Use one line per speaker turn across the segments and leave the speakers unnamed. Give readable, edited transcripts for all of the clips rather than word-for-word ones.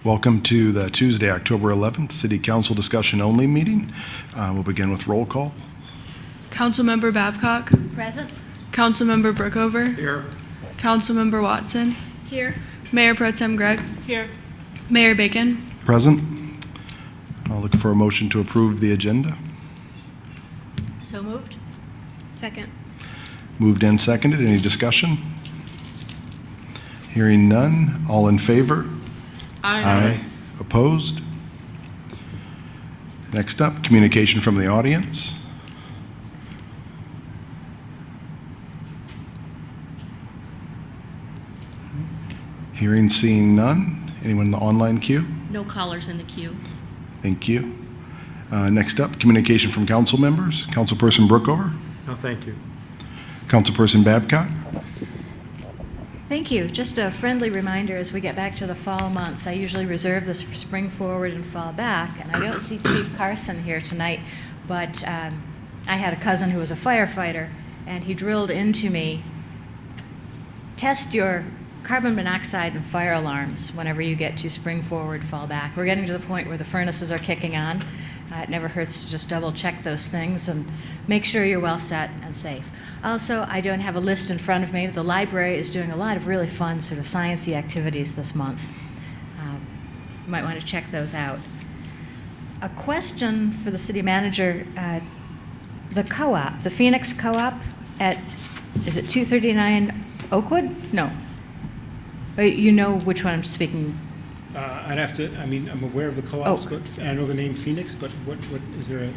Welcome to the Tuesday, October 11th, City Council discussion only meeting. We'll begin with roll call.
Councilmember Babcock.
Present.
Councilmember Brookover.
Here.
Councilmember Watson.
Here.
Mayor Pro Tem Gregg.
Here.
Mayor Bacon.
Present. I'll look for a motion to approve the agenda.
So moved.
Second.
Moved and seconded. Any discussion? Hearing none. All in favor? Aye. Opposed? Next up, communication from the audience. Hearing, seeing none. Anyone in the online queue?
No callers in the queue.
Thank you. Next up, communication from council members. Councilperson Brookover.
No, thank you.
Councilperson Babcock.
Thank you. Just a friendly reminder as we get back to the fall months. I usually reserve this for spring forward and fall back, and I don't see Chief Carson here tonight, but I had a cousin who was a firefighter, and he drilled into me, test your carbon monoxide and fire alarms whenever you get to spring forward, fall back. We're getting to the point where the furnaces are kicking on. It never hurts to just double check those things and make sure you're well set and safe. Also, I don't have a list in front of me, but the library is doing a lot of really fun sort of sciencey activities this month. You might want to check those out. A question for the city manager, the co-op, the Phoenix co-op at, is it 239 Oakwood? No. You know which one I'm speaking.
I'd have to, I'm aware of the co-ops,
Oh.
but I know the name Phoenix, but what is there a?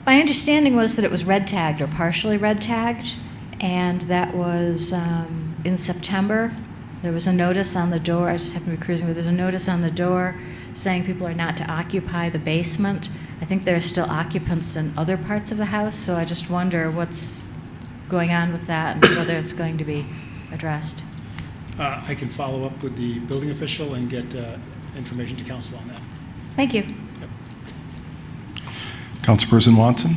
My understanding was that it was red tagged or partially red tagged, and that was in September. There was a notice on the door. I just happened to be cruising, but there's a notice on the door saying people are not to occupy the basement. I think there are still occupants in other parts of the house, so I just wonder what's going on with that and whether it's going to be addressed.
I can follow up with the building official and get information to council on that.
Thank you.
Councilperson Watson.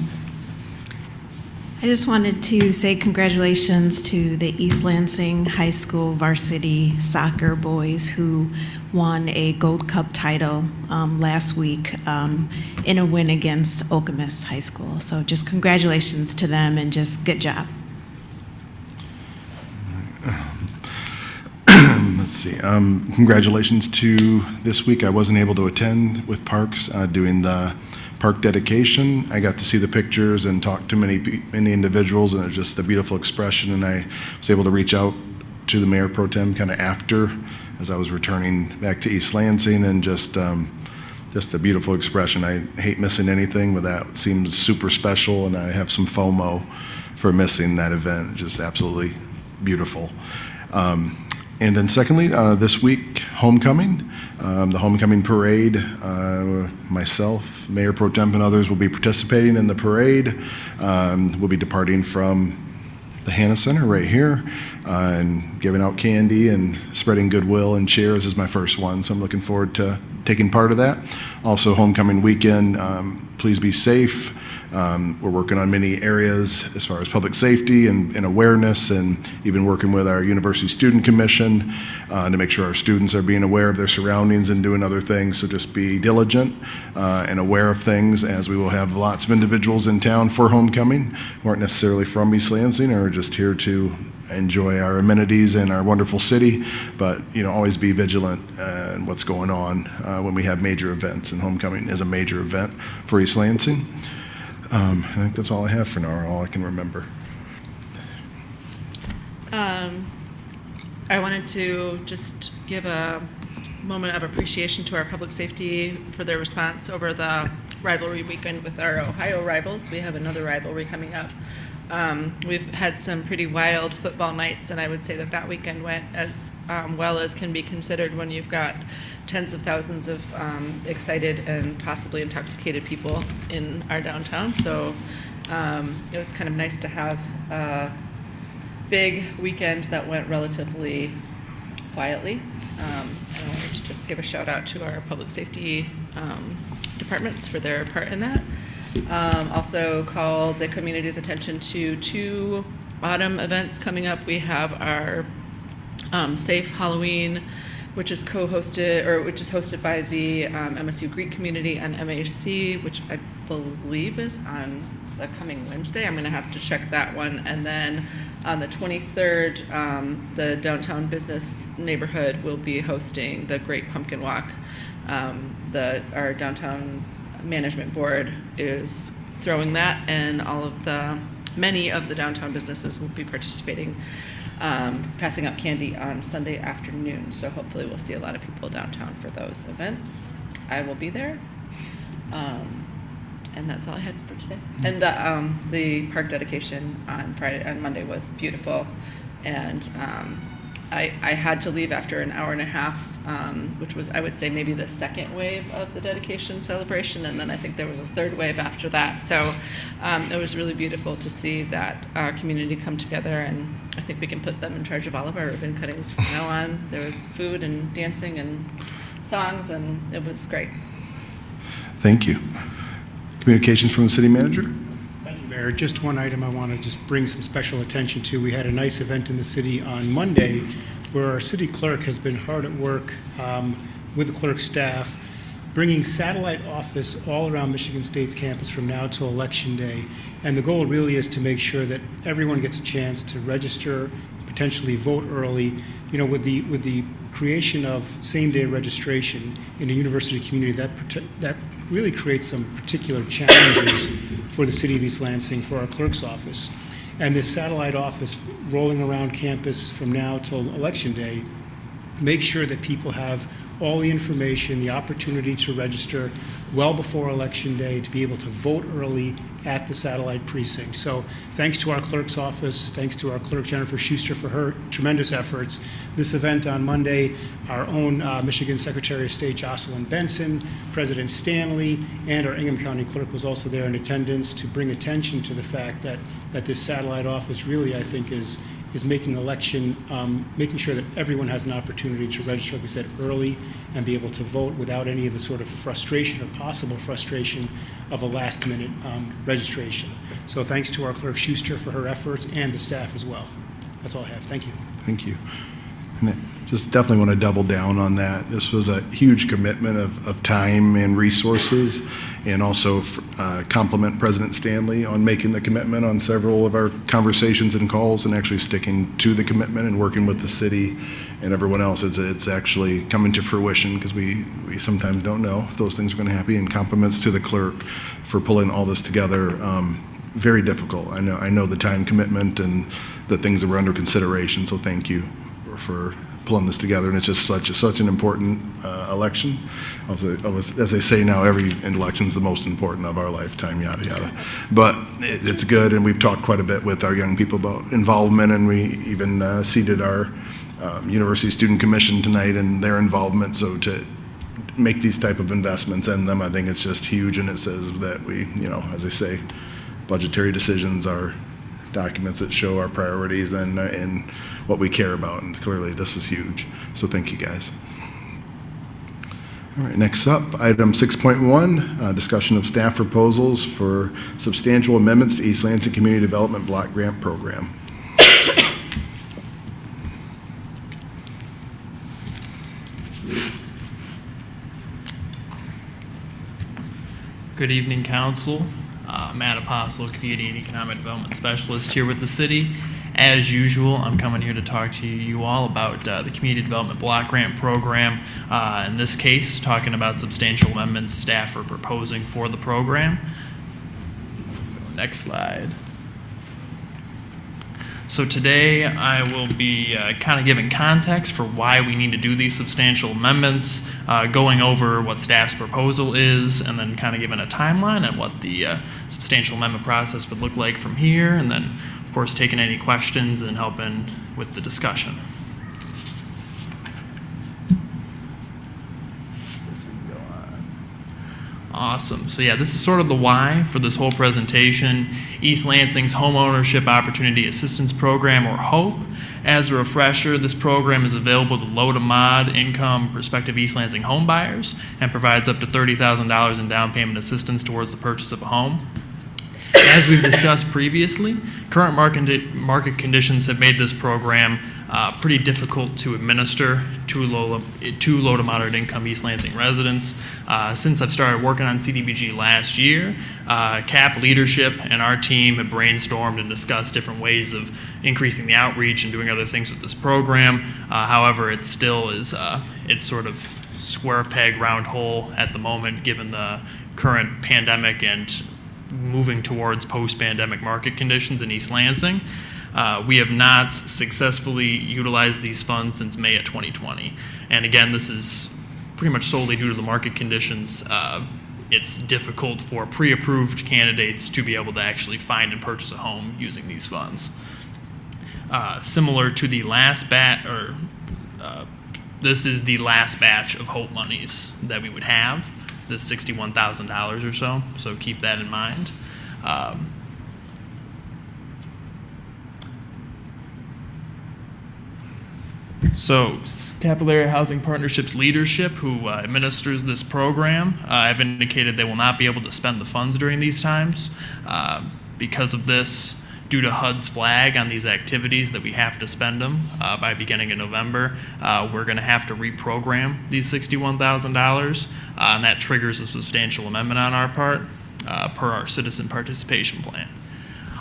I just wanted to say congratulations to the East Lansing High School varsity soccer boys who won a Gold Cup title last week in a win against Okemos High School. So just congratulations to them and just good job.
Let's see. Congratulations to this week. I wasn't able to attend with Parks doing the park dedication. I got to see the pictures and talk to many individuals, and it was just a beautiful expression. And I was able to reach out to the Mayor Pro Tem kind of after, as I was returning back to East Lansing, and just a beautiful expression. I hate missing anything, but that seems super special, and I have some FOMO for missing that event. Just absolutely beautiful. And then secondly, this week, homecoming. The homecoming parade, myself, Mayor Pro Tem, and others will be participating in the parade. We'll be departing from the Hannah Center right here and giving out candy and spreading goodwill and cheer. This is my first one, so I'm looking forward to taking part of that. Also, homecoming weekend, please be safe. We're working on many areas as far as public safety and awareness, and even working with our University Student Commission to make sure our students are being aware of their surroundings and doing other things. So just be diligent and aware of things, as we will have lots of individuals in town for homecoming who aren't necessarily from East Lansing or just here to enjoy our amenities and our wonderful city, but always be vigilant in what's going on when we have major events, and homecoming is a major event for East Lansing. I think that's all I have for now, all I can remember.
I wanted to just give a moment of appreciation to our public safety for their response over the rivalry weekend with our Ohio rivals. We have another rivalry coming up. We've had some pretty wild football nights, and I would say that weekend went as well as can be considered when you've got tens of thousands of excited and possibly intoxicated people in our downtown. So it was kind of nice to have a big weekend that went relatively quietly. I wanted to just give a shout out to our public safety departments for their part in that. Also call the community's attention to two autumn events coming up. We have our Safe Halloween which is hosted by the MSU Greek community and MAC, which I believe is on the coming Wednesday. I'm going to have to check that one. And then on the 23rd, the downtown business neighborhood will be hosting the Great Pumpkin Walk. Our downtown management board is throwing that, and many of the downtown businesses will be participating, passing out candy on Sunday afternoon. So hopefully we'll see a lot of people downtown for those events. I will be there. And that's all I had for today. And the park dedication on Monday was beautiful. And I had to leave after an hour and a half, which was, I would say, maybe the second wave of the dedication celebration. And then I think there was a third wave after that. So it was really beautiful to see that community come together. And I think we can put them in charge of all of our ribbon cuttings from now on. There was food and dancing and songs, and it was great.
Thank you. Communications from the city manager?
Thank you, Mayor. Just one item I want to just bring some special attention to. We had a nice event in the city on Monday where our city clerk has been hard at work with the clerk staff, bringing satellite office all around Michigan State's campus from now till Election Day. And the goal really is to make sure that everyone gets a chance to register, potentially vote early. You know, with the creation of same-day registration in a university community, that really creates some particular challenges for the city of East Lansing, for our clerk's office. And this satellite office rolling around campus from now till Election Day, make sure that people have all the information, the opportunity to register well before Election Day, to be able to vote early at the satellite precinct. So thanks to our clerk's office, thanks to our clerk Jennifer Schuster for her tremendous efforts. This event on Monday, our own Michigan Secretary of State Jocelyn Benson, President Stanley, and our Ingham County clerk was also there in attendance to bring attention to the fact that this satellite office really, I think, is making making sure that everyone has an opportunity to register, like we said, early and be able to vote without any of the sort of frustration or possible frustration of a last-minute registration. So thanks to our clerk Schuster for her efforts and the staff as well. That's all I have. Thank you.
Thank you. And I just definitely want to double down on that. This was a huge commitment of time and resources, and also compliment President Stanley on making the commitment on several of our conversations and calls, and actually sticking to the commitment and working with the city and everyone else. It's actually coming to fruition, because we sometimes don't know if those things are going to happen. And compliments to the clerk for pulling all this together. Very difficult. I know the time commitment and the things that were under consideration. So thank you for pulling this together, and it's just such an important election. As they say now, every election is the most important of our lifetime, yada yada. But it's good, and we've talked quite a bit with our young people about involvement, and we even seated our University Student Commission tonight and their involvement. So to make these type of investments in them, I think it's just huge, and it says that we, as they say, budgetary decisions are documents that show our priorities and what we care about, and clearly this is huge. So thank you, guys. All right, next up, item 6.1, discussion of staff proposals for substantial amendments to East Lansing Community Development Block Grant Program.
Good evening, Council. Matt Apostle, Community and Economic Development Specialist here with the city. As usual, I'm coming here to talk to you all about the Community Development Block Grant Program. In this case, talking about substantial amendments staff are proposing for the program. Next slide. So today I will be kind of giving context for why we need to do these substantial amendments, going over what staff's proposal is, and then kind of giving a timeline on what the substantial amendment process would look like from here, and then of course taking any questions and helping with the discussion. Awesome. So yeah, this is sort of the why for this whole presentation. East Lansing's Home Ownership Opportunity Assistance Program, or HOPE. As a refresher, this program is available to low to mod income prospective East Lansing home buyers and provides up to $30,000 in down payment assistance towards the purchase of a home. As we've discussed previously, current market conditions have made this program pretty difficult to administer to low to moderate income East Lansing residents. Since I've started working on CDBG last year, CAP leadership and our team have brainstormed and discussed different ways of increasing the outreach and doing other things with this program. However, it still is, it's sort of square peg, round hole at the moment, given the current pandemic and moving towards post-pandemic market conditions in East Lansing. We have not successfully utilized these funds since May of 2020. And again, this is pretty much solely due to the market conditions. It's difficult for pre-approved candidates to be able to actually find and purchase a home using these funds. Similar to the last this is the last batch of HOPE monies that we would have, this $61,000 or so keep that in mind. So Capillary Housing Partnerships leadership, who administers this program, have indicated they will not be able to spend the funds during these times. Because of this, due to HUD's flag on these activities that we have to spend them by beginning of November, we're going to have to reprogram these $61,000, and that triggers a substantial amendment on our part per our citizen participation plan.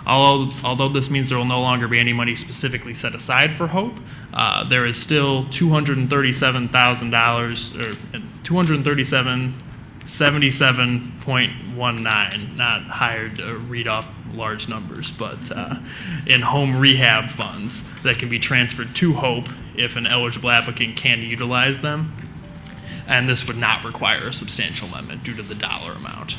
Although this means there will no longer be any money specifically set aside for HOPE, there is still $237,000 or $237.77.19, not hired to read off large numbers, but in home rehab funds that can be transferred to HOPE if an eligible applicant can utilize them. And this would not require a substantial amendment due to the dollar amount.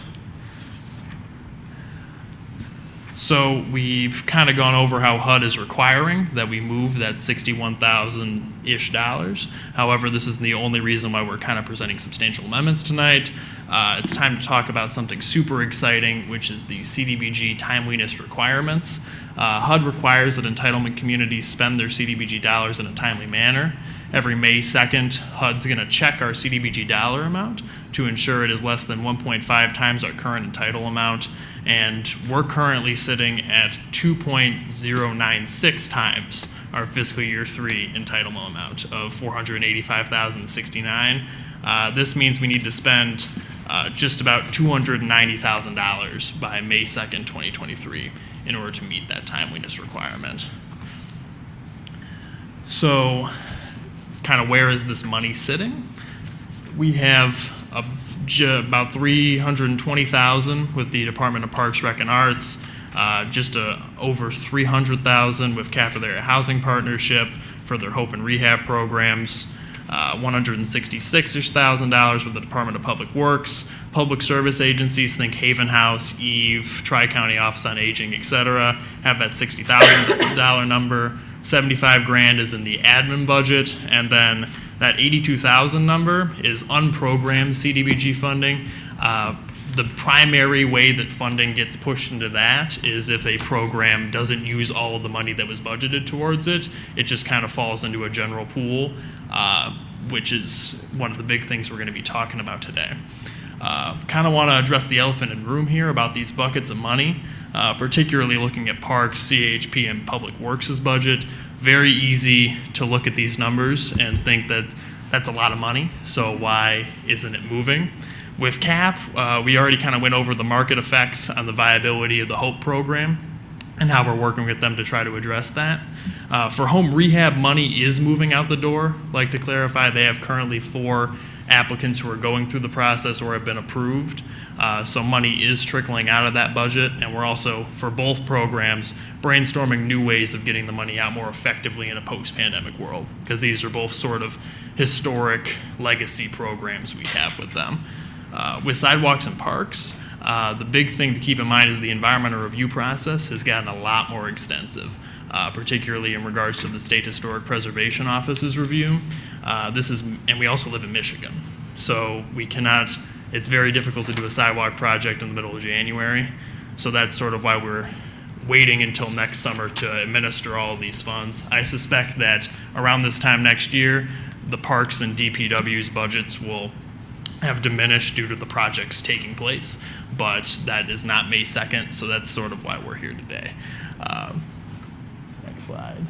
So we've kind of gone over how HUD is requiring that we move that $61,000-ish. However, this isn't the only reason why we're kind of presenting substantial amendments tonight. It's time to talk about something super exciting, which is the CDBG timeliness requirements. HUD requires that entitlement communities spend their CDBG dollars in a timely manner. Every May 2nd, HUD's going to check our CDBG dollar amount to ensure it is less than 1.5 times our current entitle amount, and we're currently sitting at 2.096 times our fiscal year 3 entitlement amount of $485,069. This means we need to spend just about $290,000 by May 2nd, 2023 in order to meet that timeliness requirement. So, kind of where is this money sitting? We have about $320,000 with the Department of Parks, Rec, and Arts, just over $300,000 with Capillary Housing Partnership for their HOPE and rehab programs, $166,000 with the Department of Public Works, public service agencies, think Haven House, Eve, Tri-County Office on Aging, etc., have that $60,000 number. $75,000 is in the admin budget, and then that $82,000 number is unprogrammed CDBG funding. The primary way that funding gets pushed into that is if a program doesn't use all of the money that was budgeted towards it. It just kind of falls into a general pool, which is one of the big things we're going to be talking about today. Kind of want to address the elephant in the room here about these buckets of money, particularly looking at Parks, CHP, and Public Works' budget. Very easy to look at these numbers and think that that's a lot of money, so why isn't it moving? With CAP, we already kind of went over the market effects on the viability of the HOPE program and how we're working with them to try to address that. For home rehab, money is moving out the door. I'd like to clarify, they have currently 4 applicants who are going through the process or have been approved. So money is trickling out of that budget, and we're also, for both programs, brainstorming new ways of getting the money out more effectively in a post-pandemic world, because these are both sort of historic legacy programs we have with them. With sidewalks and parks, the big thing to keep in mind is the environmental review process has gotten a lot more extensive, particularly in regards to the State Historic Preservation Office's review. And we also live in Michigan, so we cannot, it's very difficult to do a sidewalk project in the middle of January, so that's sort of why we're waiting until next summer to administer all of these funds. I suspect that around this time next year, the Parks and DPW's budgets will have diminished due to the projects taking place, but that is not May 2nd, so that's sort of why we're here today. Next slide.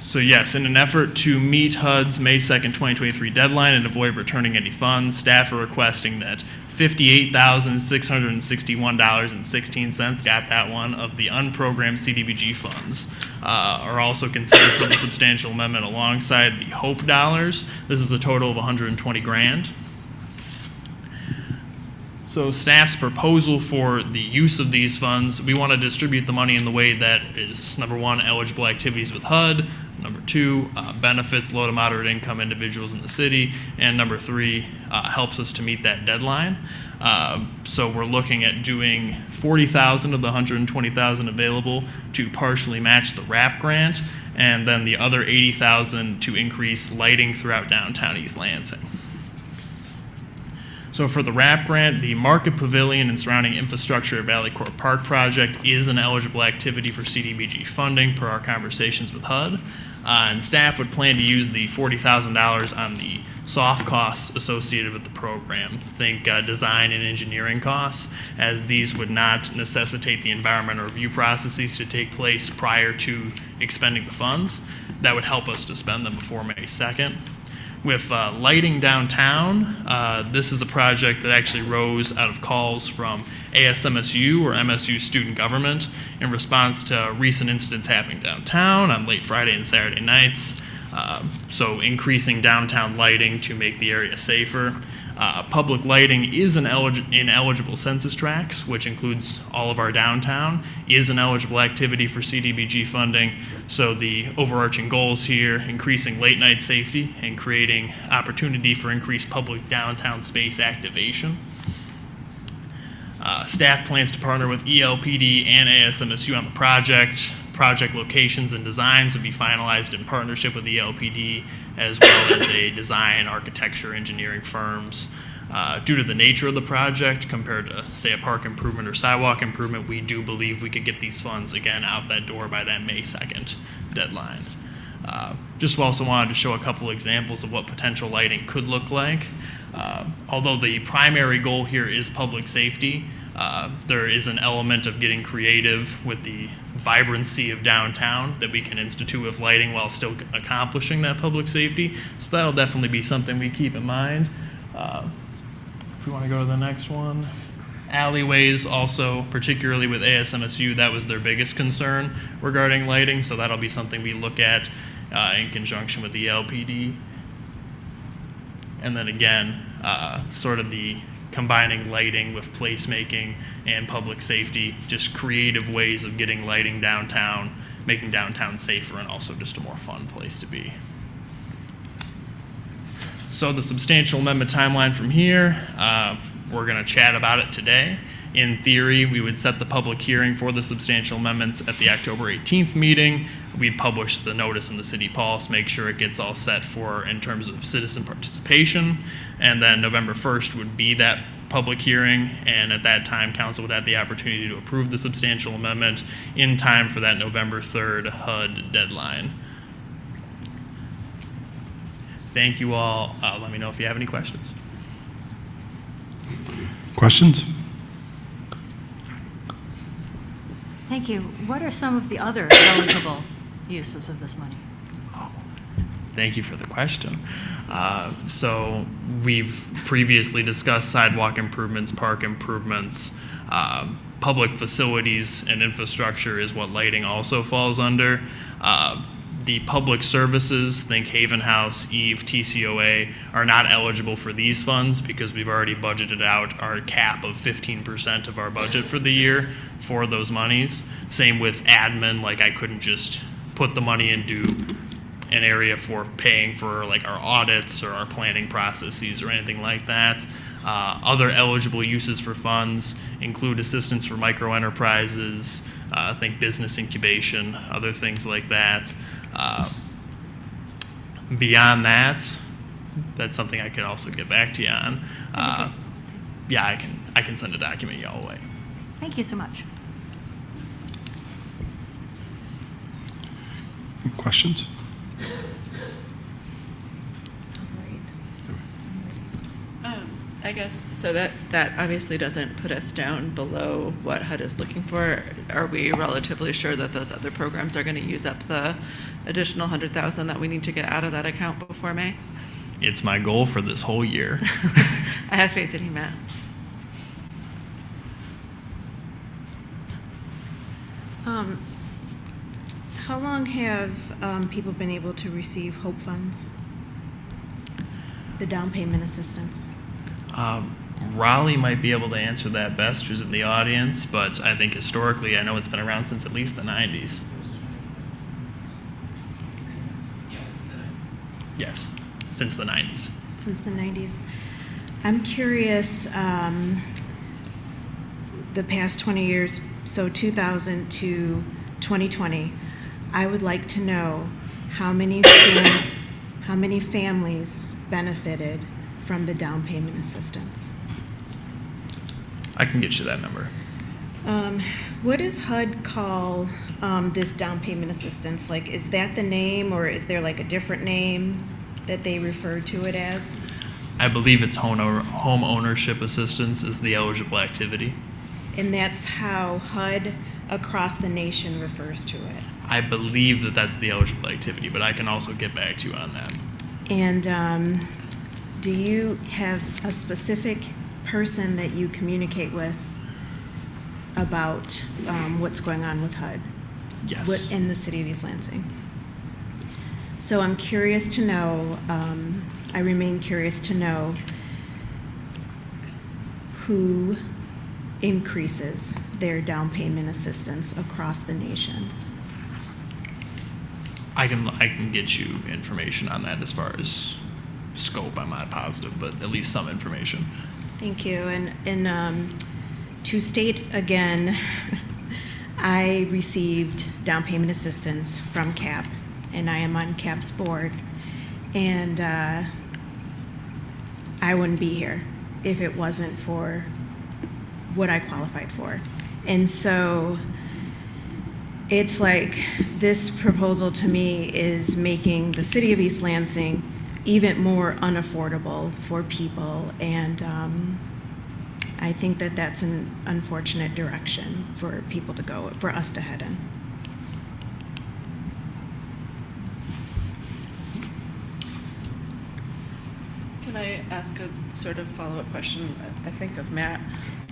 So yes, in an effort to meet HUD's May 2nd, 2023 deadline and avoid returning any funds, staff are requesting that $58,661.16, got that one, of the unprogrammed CDBG funds are also considered for the substantial amendment alongside the HOPE dollars. This is a total of 120 grand. So staff's proposal for the use of these funds, we want to distribute the money in the way that is, number one, eligible activities with HUD, number two, benefits low to moderate income individuals in the city, and number three, helps us to meet that deadline. So we're looking at doing $40,000 of the $120,000 available to partially match the RAP grant, and then the other $80,000 to increase lighting throughout downtown East Lansing. So for the RAP grant, the Market Pavilion and surrounding infrastructure at Valley Court Park project is an eligible activity for CDBG funding per our conversations with HUD. And staff would plan to use the $40,000 on the soft costs associated with the program. Think design and engineering costs, as these would not necessitate the environmental review processes to take place prior to expending the funds. That would help us to spend them before May 2nd. With lighting downtown, this is a project that actually rose out of calls from ASMSU or MSU student government in response to recent incidents happening downtown on late Friday and Saturday nights. So increasing downtown lighting to make the area safer. Public lighting is in eligible census tracts, which includes all of our downtown, is an eligible activity for CDBG funding. So the overarching goals here, increasing late night safety and creating opportunity for increased public downtown space activation. Staff plans to partner with ELPD and ASMSU on the project. Project locations and designs will be finalized in partnership with ELPD as well as a design, architecture, engineering firms. Due to the nature of the project compared to, say, a park improvement or sidewalk improvement, we do believe we could get these funds, again, out that door by that May 2nd deadline. Just also wanted to show a couple examples of what potential lighting could look like. Although the primary goal here is public safety, there is an element of getting creative with the vibrancy of downtown that we can institute with lighting while still accomplishing that public safety. So that'll definitely be something we keep in mind. If we want to go to the next one. Alleyways also, particularly with ASMSU, that was their biggest concern regarding lighting, so that'll be something we look at in conjunction with the LPD. And then again, sort of the combining lighting with placemaking and public safety, just creative ways of getting lighting downtown, making downtown safer and also just a more fun place to be. So the substantial amendment timeline from here, we're going to chat about it today. In theory, we would set the public hearing for the substantial amendments at the October 18th meeting. We'd publish the notice in the City Pulse, make sure it gets all set for in terms of citizen participation. And then November 1st would be that public hearing, and at that time, council would have the opportunity to approve the substantial amendment in time for that November 3rd HUD deadline. Thank you all. Let me know if you have any questions.
Questions?
Thank you. What are some of the other eligible uses of this money?
Thank you for the question. So we've previously discussed sidewalk improvements, park improvements, public facilities and infrastructure is what lighting also falls under. The public services, think Haven House, EVE, TCOA, are not eligible for these funds because we've already budgeted out our cap of 15% of our budget for the year for those monies. Same with admin, like I couldn't just put the money into an area for paying for like our audits or our planning processes or anything like that. Other eligible uses for funds include assistance for micro enterprises, think business incubation, other things like that. Beyond that, that's something I could also get back to you on. Yeah, I can send a document y'all away.
Thank you so much.
Questions?
I guess, so that obviously doesn't put us down below what HUD is looking for. Are we relatively sure that those other programs are going to use up the additional 100,000 that we need to get out of that account before May?
It's my goal for this whole year.
I have faith in you, Matt.
How long have people been able to receive HOPE funds? The down payment assistance?
Raleigh might be able to answer that best, who's in the audience, but I think historically, I know it's been around since at least the 90s. Yes, since the 90s.
Since the 90s. I'm curious, the past 20 years, so 2000 to 2020, I would like to know how many families benefited from the down payment assistance.
I can get you that number.
What does HUD call this down payment assistance? Like, is that the name, or is there like a different name that they refer to it as?
I believe it's home ownership assistance is the eligible activity.
And that's how HUD across the nation refers to it.
I believe that that's the eligible activity, but I can also get back to you on that.
And do you have a specific person that you communicate with about what's going on with HUD?
Yes.
In the city of East Lansing? So I'm curious to know, I remain curious to know who increases their down payment assistance across the nation.
I can get you information on that. As far as scope, I'm not positive, but at least some information.
Thank you. And to state again, I received down payment assistance from CAP, and I am on CAP's board. And I wouldn't be here if it wasn't for what I qualified for. And so it's like this proposal to me is making the city of East Lansing even more unaffordable for people. And I think that that's an unfortunate direction for people to go, for us to head in.
Can I ask a sort of follow-up question, I think, of Matt?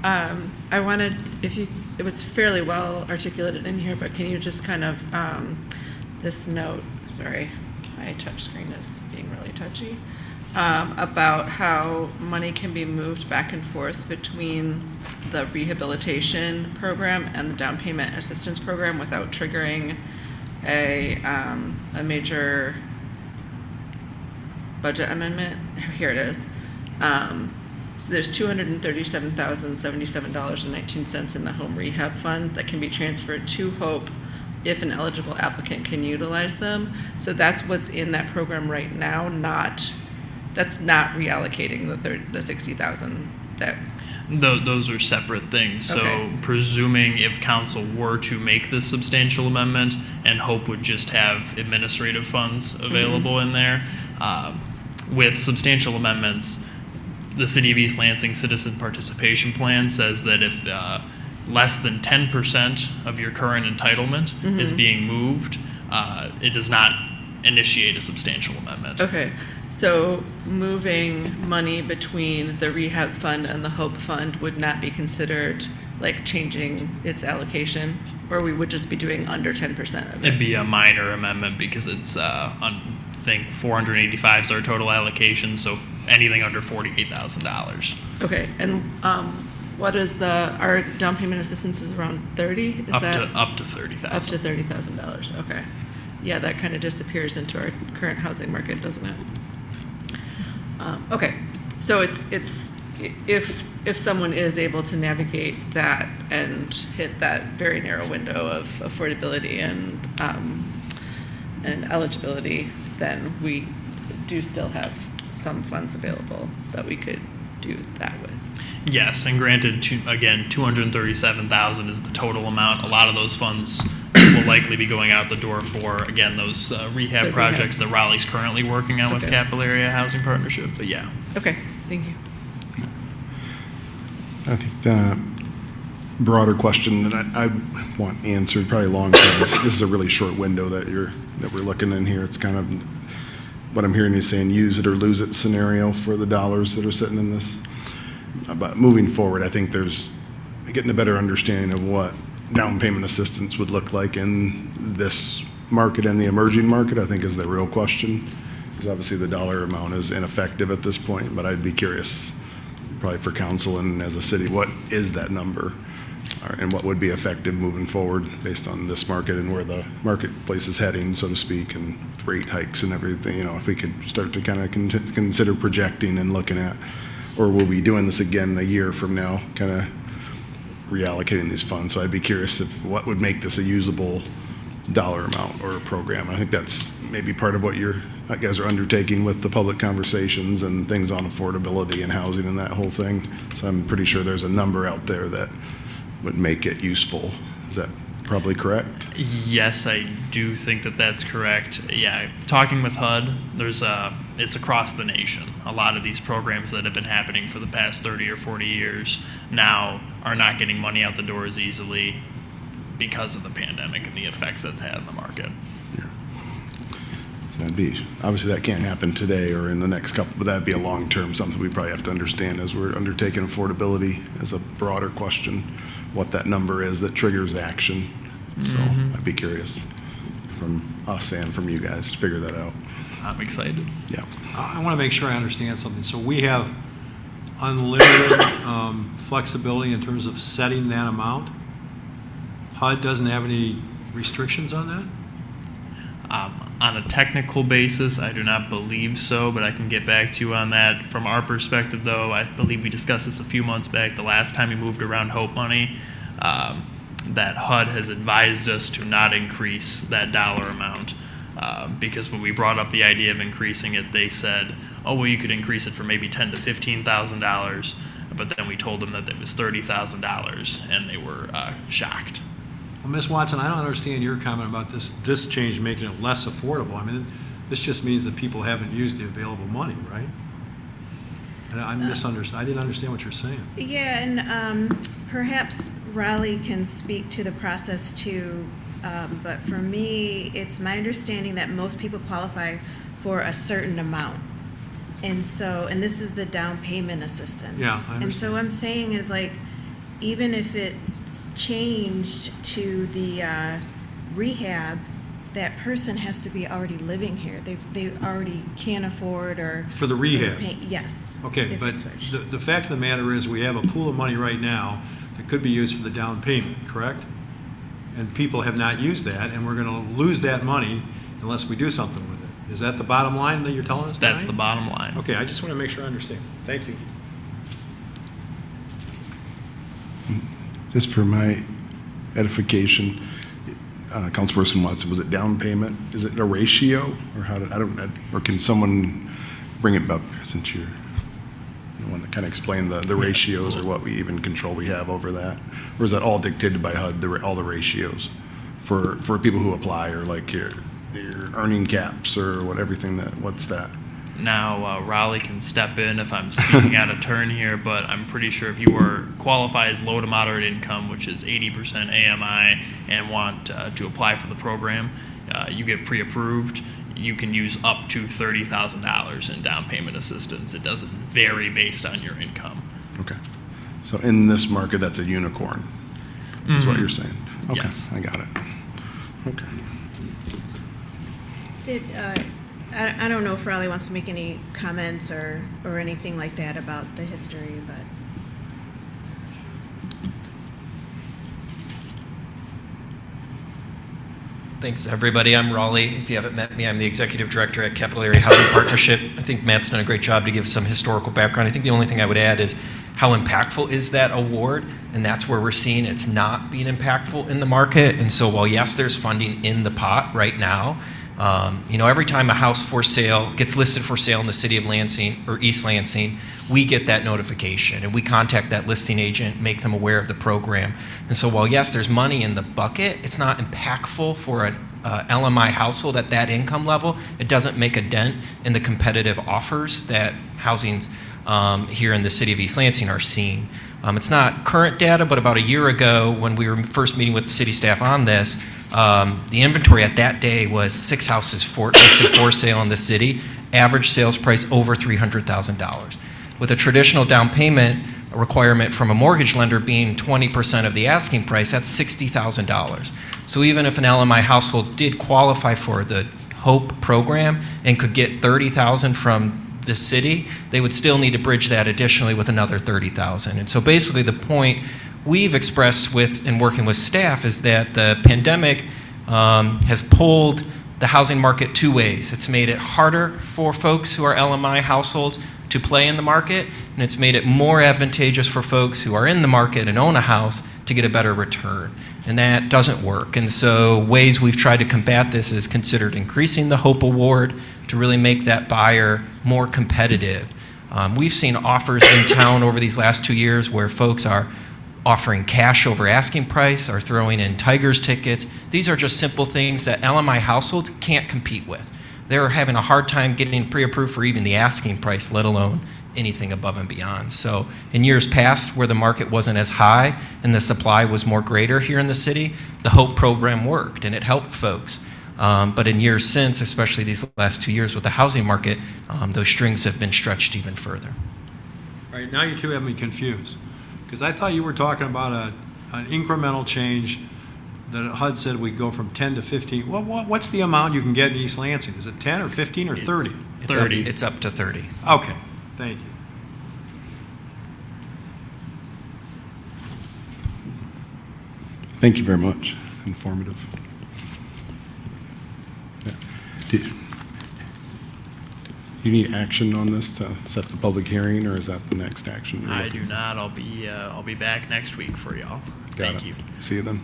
I wanted, it was fairly well articulated in here, but can you just kind of, this note, sorry, my touch screen is being really touchy, about how money can be moved back and forth between the rehabilitation program and the down payment assistance program without triggering a major budget amendment. Here it is. So there's $237,077.19 in the home rehab fund that can be transferred to HOPE if an eligible applicant can utilize them. So that's what's in that program right now. That's not reallocating the 60,000 that.
Those are separate things. So
Okay.
presuming if council were to make this substantial amendment and HOPE would just have administrative funds available in there, with substantial amendments, the City of East Lansing Citizen Participation Plan says that if less than 10% of your current entitlement is being moved, it does not initiate a substantial amendment.
Okay, so moving money between the rehab fund and the HOPE fund would not be considered like changing its allocation, or we would just be doing under 10% of it?
It'd be a minor amendment because it's, I think 485 is our total allocation, so anything under $48,000.
Okay, and what is our down payment assistance is around 30? Is
Up
that
to $30,000.
up to $30,000? Okay, yeah, that kind of disappears into our current housing market, doesn't it? Okay, so it's if someone is able to navigate that and hit that very narrow window of affordability and eligibility, then we do still have some funds available that we could do that with.
Yes, and granted, again, $237,000 is the total amount. A lot of those funds will likely be going out the door for, again, those rehab
The
projects
rehabs.
that Raleigh's currently working on with
Okay.
Capital Area Housing Partnership. But yeah,
Okay, thank you.
I think the broader question that I want answered, probably long term, this is a really short window that we're looking in here. It's kind of what I'm hearing you saying, use it or lose it scenario for the dollars that are sitting in this. But moving forward, I think there's getting a better understanding of what down payment assistance would look like in this market and the emerging market, I think is the real question. Because obviously the dollar amount is ineffective at this point, but I'd be curious, probably for council and as a city, what is that number? And what would be effective moving forward based on this market and where the marketplace is heading, so to speak, and rate hikes and everything. If we could start to kind of consider projecting and looking at, or we'll be doing this again a year from now, kind of reallocating these funds. So I'd be curious if what would make this a usable dollar amount or a program. I think that's maybe part of what you guys are undertaking with the public conversations and things on affordability and housing and that whole thing. So I'm pretty sure there's a number out there that would make it useful. Is that probably correct?
Yes, I do think that that's correct. Yeah, talking with HUD, it's across the nation. A lot of these programs that have been happening for the past 30 or 40 years now are not getting money out the door as easily because of the pandemic and the effects that's had in the market.
Yeah. So obviously that can't happen today or in the next couple, but that'd be a long-term, something we probably have to understand as we're undertaking affordability as a broader question, what that number is that triggers action. So I'd be curious from us and from you guys to figure that out.
I'm excited.
Yeah.
I want to make sure I understand something. So we have unlimited flexibility in terms of setting that amount? HUD doesn't have any restrictions on that?
On a technical basis, I do not believe so, but I can get back to you on that. From our perspective, though, I believe we discussed this a few months back, the last time we moved around HOPE money, that HUD has advised us to not increase that dollar amount. Because when we brought up the idea of increasing it, they said, oh, well, you could increase it for maybe $10,000 to $15,000. But then we told them that it was $30,000, and they were shocked.
Well, Ms. Watson, I don't understand your comment about this change making it less affordable. I mean, this just means that people haven't used the available money, right? And I didn't understand what you're saying.
Yeah, and perhaps Raleigh can speak to the process too. But for me, it's my understanding that most people qualify for a certain amount. And this is the down payment assistance.
Yeah, I understand.
And so what I'm saying is, like, even if it's changed to the rehab, that person has to be already living here. They already can't afford or...
For the rehab?
Yes.
Okay,
if
but
it's switched.
the fact of the matter is we have a pool of money right now that could be used for the down payment, correct? And people have not used that, and we're going to lose that money unless we do something with it. Is that the bottom line that you're telling us tonight?
That's the bottom line.
Okay, I just want to make sure I understand. Thank you.
Just for my edification, Councilperson Watson, was it down payment? Is it a ratio, or or can someone bring it up since you're the one to kind of explain the ratios or what control we have over that, or is that all dictated by HUD? All the ratios for people who apply, or like your earning caps or what's that?
Now, Raleigh can step in if I'm speaking out of turn here, but I'm pretty sure if you qualify as low to moderate income, which is 80% AMI, and want to apply for the program, you get pre-approved. You can use up to $30,000 in down payment assistance. It doesn't vary based on your income.
Okay. So in this market, that's a unicorn, is what you're saying? Okay,
Yes.
I got it. Okay.
I don't know if Raleigh wants to make any comments or anything like that about the history, but...
Thanks, everybody. I'm Raleigh. If you haven't met me, I'm the Executive Director at Capital Area Housing Partnership. I think Matt's done a great job to give some historical background. I think the only thing I would add is how impactful is that award, and that's where we're seeing it's not being impactful in the market. And so while, yes, there's funding in the pot right now, every time a house for sale gets listed for sale in the city of Lansing or East Lansing, we get that notification and we contact that listing agent, make them aware of the program. And so while, yes, there's money in the bucket, it's not impactful for an LMI household at that income level. It doesn't make a dent in the competitive offers that housings here in the city of East Lansing are seeing. It's not current data, but about a year ago, when we were first meeting with the city staff on this, the inventory at that day was 6 houses listed for sale in the city, average sales price over $300,000. With a traditional down payment requirement from a mortgage lender being 20% of the asking price, that's $60,000. So even if an LMI household did qualify for the HOPE program and could get $30,000 from the city, they would still need to bridge that additionally with another $30,000. And so basically the point we've expressed in working with staff is that the pandemic has pulled the housing market two ways. It's made it harder for folks who are LMI households to play in the market, and it's made it more advantageous for folks who are in the market and own a house to get a better return. And that doesn't work. And so ways we've tried to combat this is considered increasing the HOPE award to really make that buyer more competitive. We've seen offers in town over these last 2 years where folks are offering cash over asking price or throwing in Tigers tickets. These are just simple things that LMI households can't compete with. They're having a hard time getting pre-approved for even the asking price, let alone anything above and beyond. So in years past, where the market wasn't as high and the supply was more greater here in the city, the HOPE program worked and it helped folks. But in years since, especially these last 2 years with the housing market, those strings have been stretched even further.
All right, now you two have me confused, because I thought you were talking about an incremental change that HUD said we'd go from 10 to 15. What's the amount you can get in East Lansing? Is it 10 or 15 or 30?
It's
30.
It's up to 30.
Okay, thank you.
Thank you very much. Informative. Yeah. Do you need action on this to set the public hearing, or is that the next action?
I do not. I'll be back next week for y'all.
Got
Thank
it.
you.
See you then.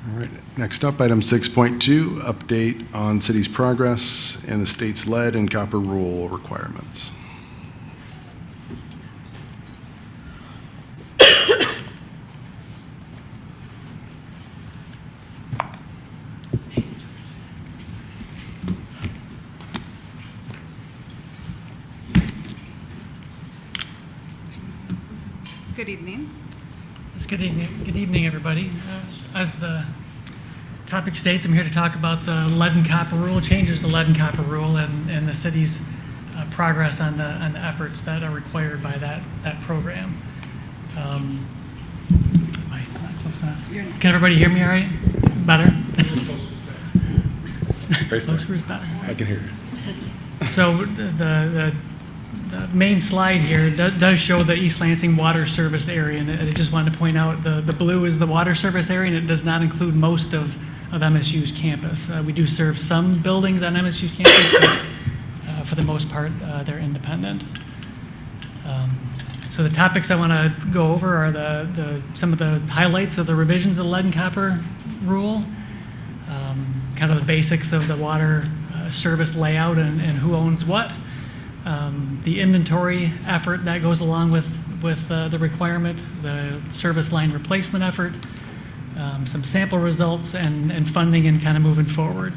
All right, next up, item 6.2, update on city's progress and the state's lead and copper rule requirements.
Good evening.
Good evening. Good evening, everybody. As the topic states, I'm here to talk about the lead and copper rule, changes to lead and copper rule, and the city's progress on the efforts that are required by that program. Am I not close enough? Can everybody hear me all right? Better?
Right
Closer
there.
is better.
I can hear you.
So the main slide here does show the East Lansing water service area, and I just wanted to point out the blue is the water service area, and it does not include most of MSU's campus. We do serve some buildings on MSU's campus, but for the most part, they're independent. So the topics I want to go over are some of the highlights of the revisions of the lead and copper rule, kind of the basics of the water service layout and who owns what. The inventory effort that goes along with the requirement, the service line replacement effort, some sample results, and funding and kind of moving forward.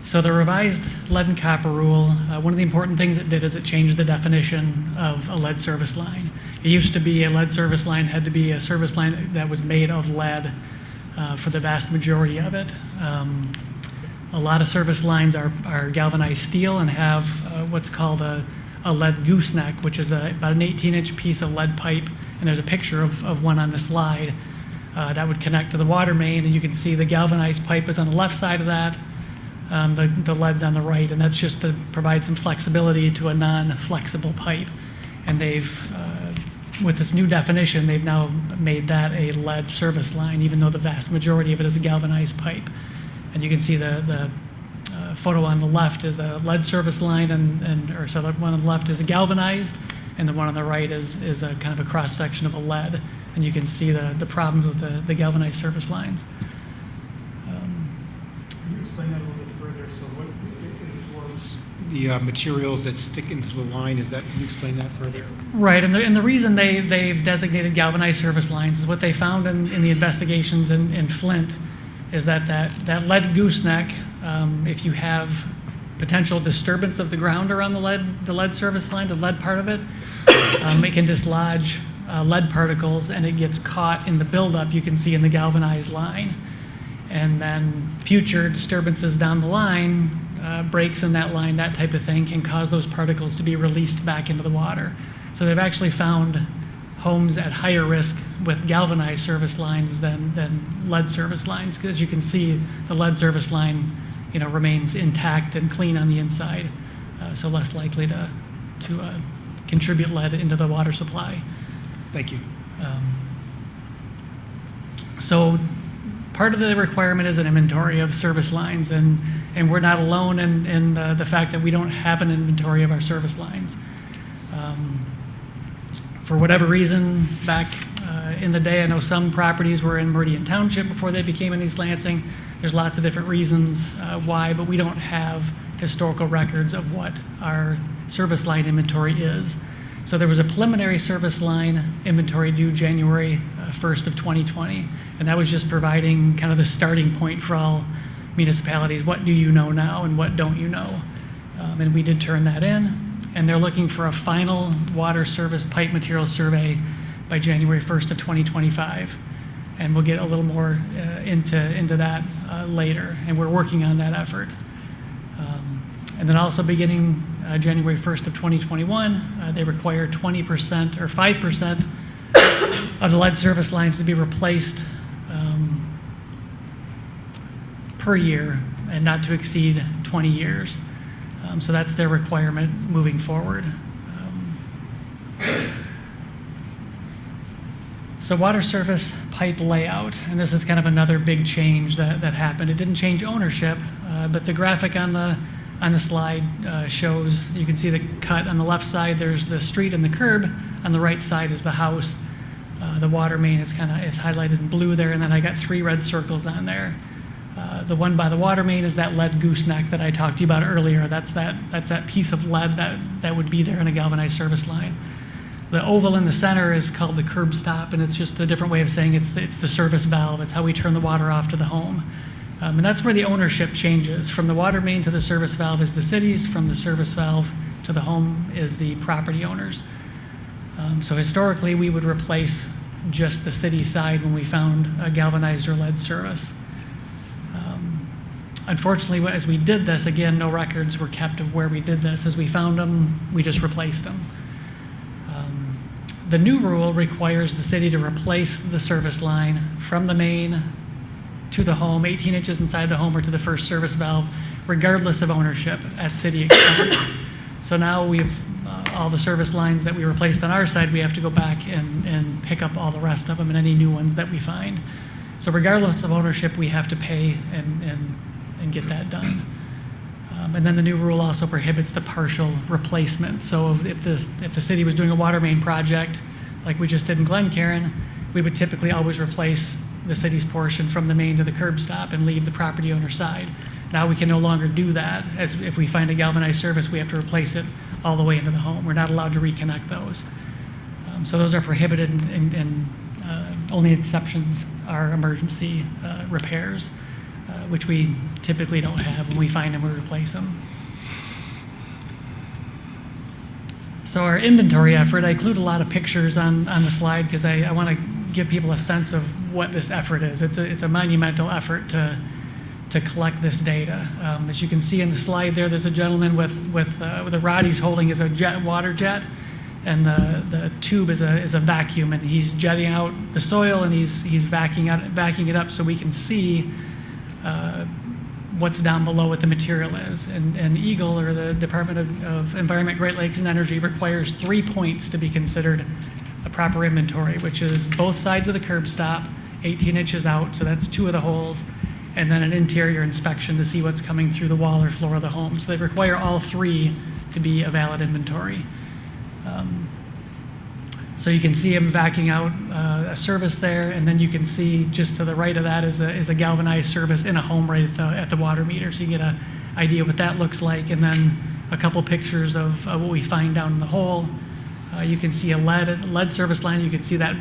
So the revised lead and copper rule, one of the important things it did is it changed the definition of a lead service line. It used to be a lead service line had to be a service line that was made of lead for the vast majority of it. A lot of service lines are galvanized steel and have what's called a lead gooseneck, which is about an 18-inch piece of lead pipe, and there's a picture of one on the slide that would connect to the water main, and you can see the galvanized pipe is on the left side of that, the lead's on the right, and that's just to provide some flexibility to a non-flexible pipe. And they've, with this new definition, they've now made that a lead service line, even though the vast majority of it is a galvanized pipe. And you can see the photo on the left is a lead service line, or so the one on the left is a galvanized, and the one on the right is a kind of a cross section of a lead. And you can see the problems with the galvanized service lines.
Can you explain that a little bit further? So what it absorbs the materials that stick into the line, can you explain that further?
Right, and the reason they've designated galvanized service lines is what they found in the investigations in Flint is that lead gooseneck, if you have potential disturbance of the ground around the lead service line, the lead part of it, it can dislodge lead particles, and it gets caught in the buildup you can see in the galvanized line. And then future disturbances down the line, breaks in that line, that type of thing, can cause those particles to be released back into the water. So they've actually found homes at higher risk with galvanized service lines than lead service lines, because as you can see, the lead service line, remains intact and clean on the inside, so less likely to contribute lead into the water supply.
Thank you.
So part of the requirement is an inventory of service lines, and we're not alone in the fact that we don't have an inventory of our service lines. For whatever reason, back in the day, I know some properties were in Meridian Township before they became in East Lansing. There's lots of different reasons why, but we don't have historical records of what our service line inventory is. So there was a preliminary service line inventory due January 1st of 2020, and that was just providing kind of the starting point for all municipalities. What do you know now and what don't you know? And we did turn that in, and they're looking for a final water service pipe material survey by January 1st of 2025. And we'll get a little more into that later, and we're working on that effort. And then also beginning January 1st of 2021, they require 20% or 5% of the lead service lines to be replaced per year and not to exceed 20 years. So that's their requirement moving forward. So water service pipe layout, and this is kind of another big change that happened. It didn't change ownership, but the graphic on the slide shows, you can see the cut on the left side, there's the street and the curb. On the right side is the house. The water main is highlighted in blue there, and then I got 3 red circles on there. The one by the water main is that lead gooseneck that I talked to you about earlier. That's that piece of lead that would be there in a galvanized service line. The oval in the center is called the curb stop, and it's just a different way of saying it's the service valve. It's how we turn the water off to the home. And that's where the ownership changes. From the water main to the service valve is the city's, from the service valve to the home is the property owners. So historically, we would replace just the city side when we found a galvanized or lead service. Unfortunately, as we did this, again, no records were kept of where we did this. As we found them, we just replaced them. The new rule requires the city to replace the service line from the main to the home, 18 inches inside the home or to the first service valve, regardless of ownership at city expense. So now we've, all the service lines that we replaced on our side, we have to go back and pick up all the rest of them and any new ones that we find. So regardless of ownership, we have to pay and get that done. And then the new rule also prohibits the partial replacement. So if the city was doing a water main project, like we just did in Glencairn, we would typically always replace the city's portion from the main to the curb stop and leave the property owner side. Now we can no longer do that. As if we find a galvanized service, we have to replace it all the way into the home. We're not allowed to reconnect those. So those are prohibited, and only exceptions are emergency repairs, which we typically don't have. When we find them, we replace them. So our inventory effort, I include a lot of pictures on the slide because I want to give people a sense of what this effort is. It's a monumental effort to collect this data. As you can see in the slide there, there's a gentleman with a rod he's holding is a water jet, and the tube is a vacuum, and he's jetting out the soil, and he's vacuuming it up so we can see what's down below, what the material is. And EGLE, or the Department of Environment, Great Lakes, and Energy, requires 3 points to be considered a proper inventory, which is both sides of the curb stop, 18 inches out, so that's 2 of the holes, and then an interior inspection to see what's coming through the wall or floor of the home. So they require all 3 to be a valid inventory. So you can see him vacuuming out a service there, and then you can see just to the right of that is a galvanized service in a home right at the water meter. So you get an idea what that looks like, and then a couple pictures of what we find down in the hole. You can see a lead service line. You can see that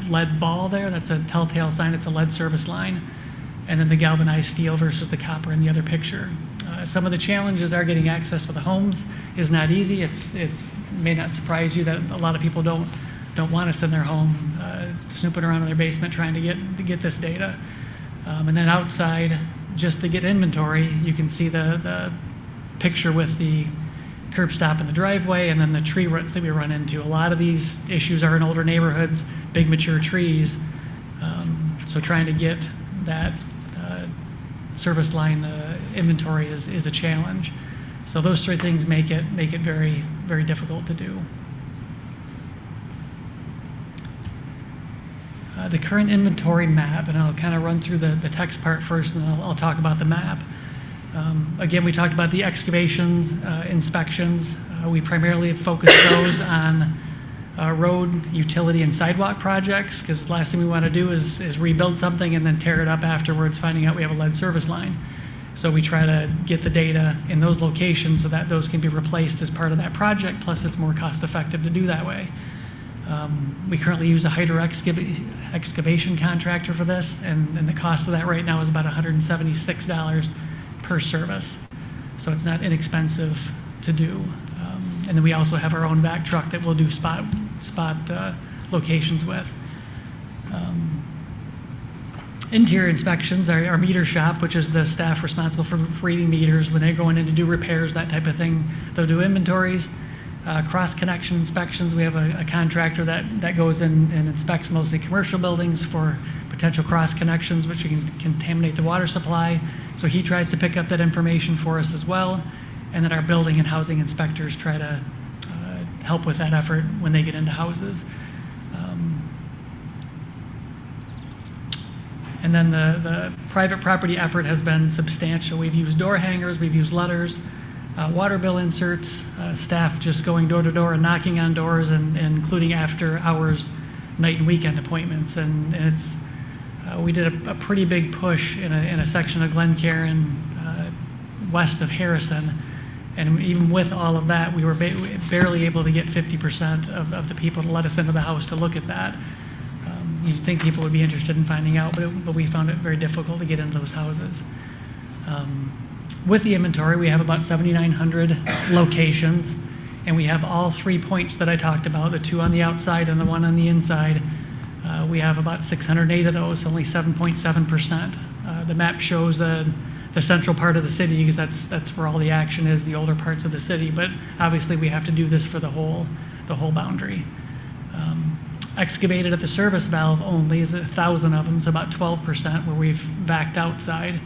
lead ball there. That's a telltale sign it's a lead service line. and then the galvanized steel versus the copper in the other picture. Some of the challenges are getting access to the homes is not easy. It's may not surprise you that a lot of people don't want us in their home, snooping around in their basement trying to get this data. And then outside, just to get inventory, you can see the picture with the curb stop in the driveway and then the tree roots that we run into. A lot of these issues are in older neighborhoods, big mature trees. So trying to get that service line inventory is a challenge. So those three things make it very, very difficult to do. The current inventory map, and I'll kind of run through the text part first, and then I'll talk about the map. Again, we talked about the excavations, inspections. We primarily focus those on road, utility, and sidewalk projects, because the last thing we want to do is rebuild something and then tear it up afterwards, finding out we have a lead service line. So we try to get the data in those locations so that those can be replaced as part of that project, plus it's more cost effective to do that way. We currently use a hydro excavation contractor for this, and the cost of that right now is about $176 per service. So it's not inexpensive to do. And then we also have our own vac truck that we'll do spot locations with. Interior inspections, our meter shop, which is the staff responsible for reading meters when they're going in to do repairs, that type of thing. They'll do inventories. Cross-connection inspections, we have a contractor that goes in and inspects mostly commercial buildings for potential cross-connections, which can contaminate the water supply. So he tries to pick up that information for us as well. And then our building and housing inspectors try to help with that effort when they get into houses. And then the private property effort has been substantial. We've used door hangers, we've used letters, water bill inserts, staff just going door to door and knocking on doors, and including after hours, night and weekend appointments. And it's we did a pretty big push in a section of Glencairn west of Harrison. And even with all of that, we were barely able to get 50% of the people to let us into the house to look at that. You'd think people would be interested in finding out, but we found it very difficult to get into those houses. With the inventory, we have about 7,900 locations, and we have all 3 points that I talked about, the 2 on the outside and the 1 on the inside. We have about 608 of those, only 7.7%. The map shows the central part of the city, because that's where all the action is, the older parts of the city, but obviously we have to do this for the whole boundary. Excavated at the service valve only is 1,000 of them, so about 12%, where we've vacked outside.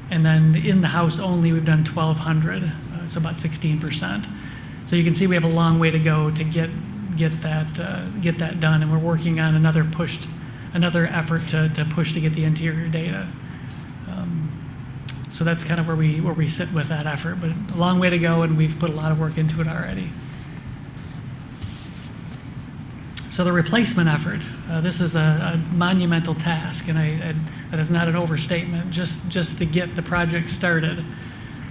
And then in the house only, we've done 1,200, so about 16%. So you can see we have a long way to go to get that done, and we're working on another effort to push to get the interior data. So that's kind of where we sit with that effort, but a long way to go, and we've put a lot of work into it already. So the replacement effort, this is a monumental task, and that is not an overstatement. Just to get the project started,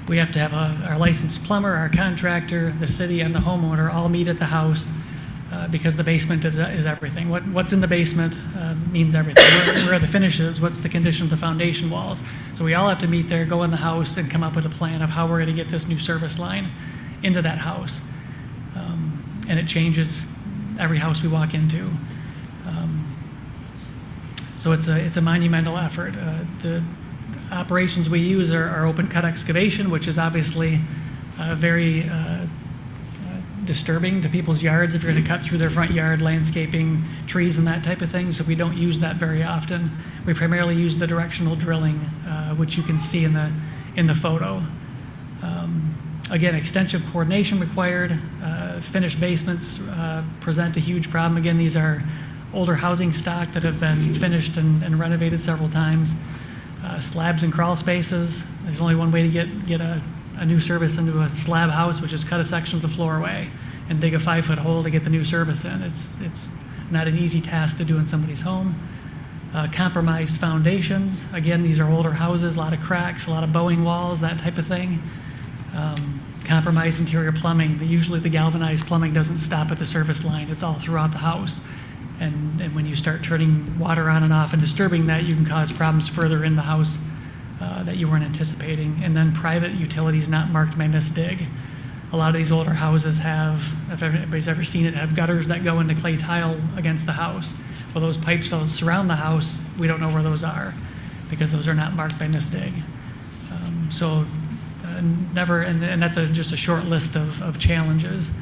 we have to have our licensed plumber, our contractor, the city, and the homeowner all meet at the house, because the basement is everything. What's in the basement means everything. Where are the finishes? What's the condition of the foundation walls? So we all have to meet there, go in the house, and come up with a plan of how we're going to get this new service line into that house. And it changes every house we walk into. So it's a monumental effort. The operations we use are open cut excavation, which is obviously very disturbing to people's yards if you're going to cut through their front yard, landscaping, trees, and that type of thing. So we don't use that very often. We primarily use the directional drilling, which you can see in the photo. Again, extensive coordination required. Finished basements present a huge problem. Again, these are older housing stock that have been finished and renovated several times. Slabs and crawl spaces. There's only one way to get a new service into a slab house, which is cut a section of the floor away and dig a 5-foot hole to get the new service in. It's not an easy task to do in somebody's home. Compromised foundations. Again, these are older houses, a lot of cracks, a lot of bowing walls, that type of thing. Compromised interior plumbing. Usually the galvanized plumbing doesn't stop at the service line. It's all throughout the house. And when you start turning water on and off and disturbing that, you can cause problems further in the house that you weren't anticipating. And then private utilities not marked by misdig. A lot of these older houses have, if anybody's ever seen it, have gutters that go into clay tile against the house. Well, those pipes that surround the house, we don't know where those are because those are not marked by misdig. And that's just a short list of challenges.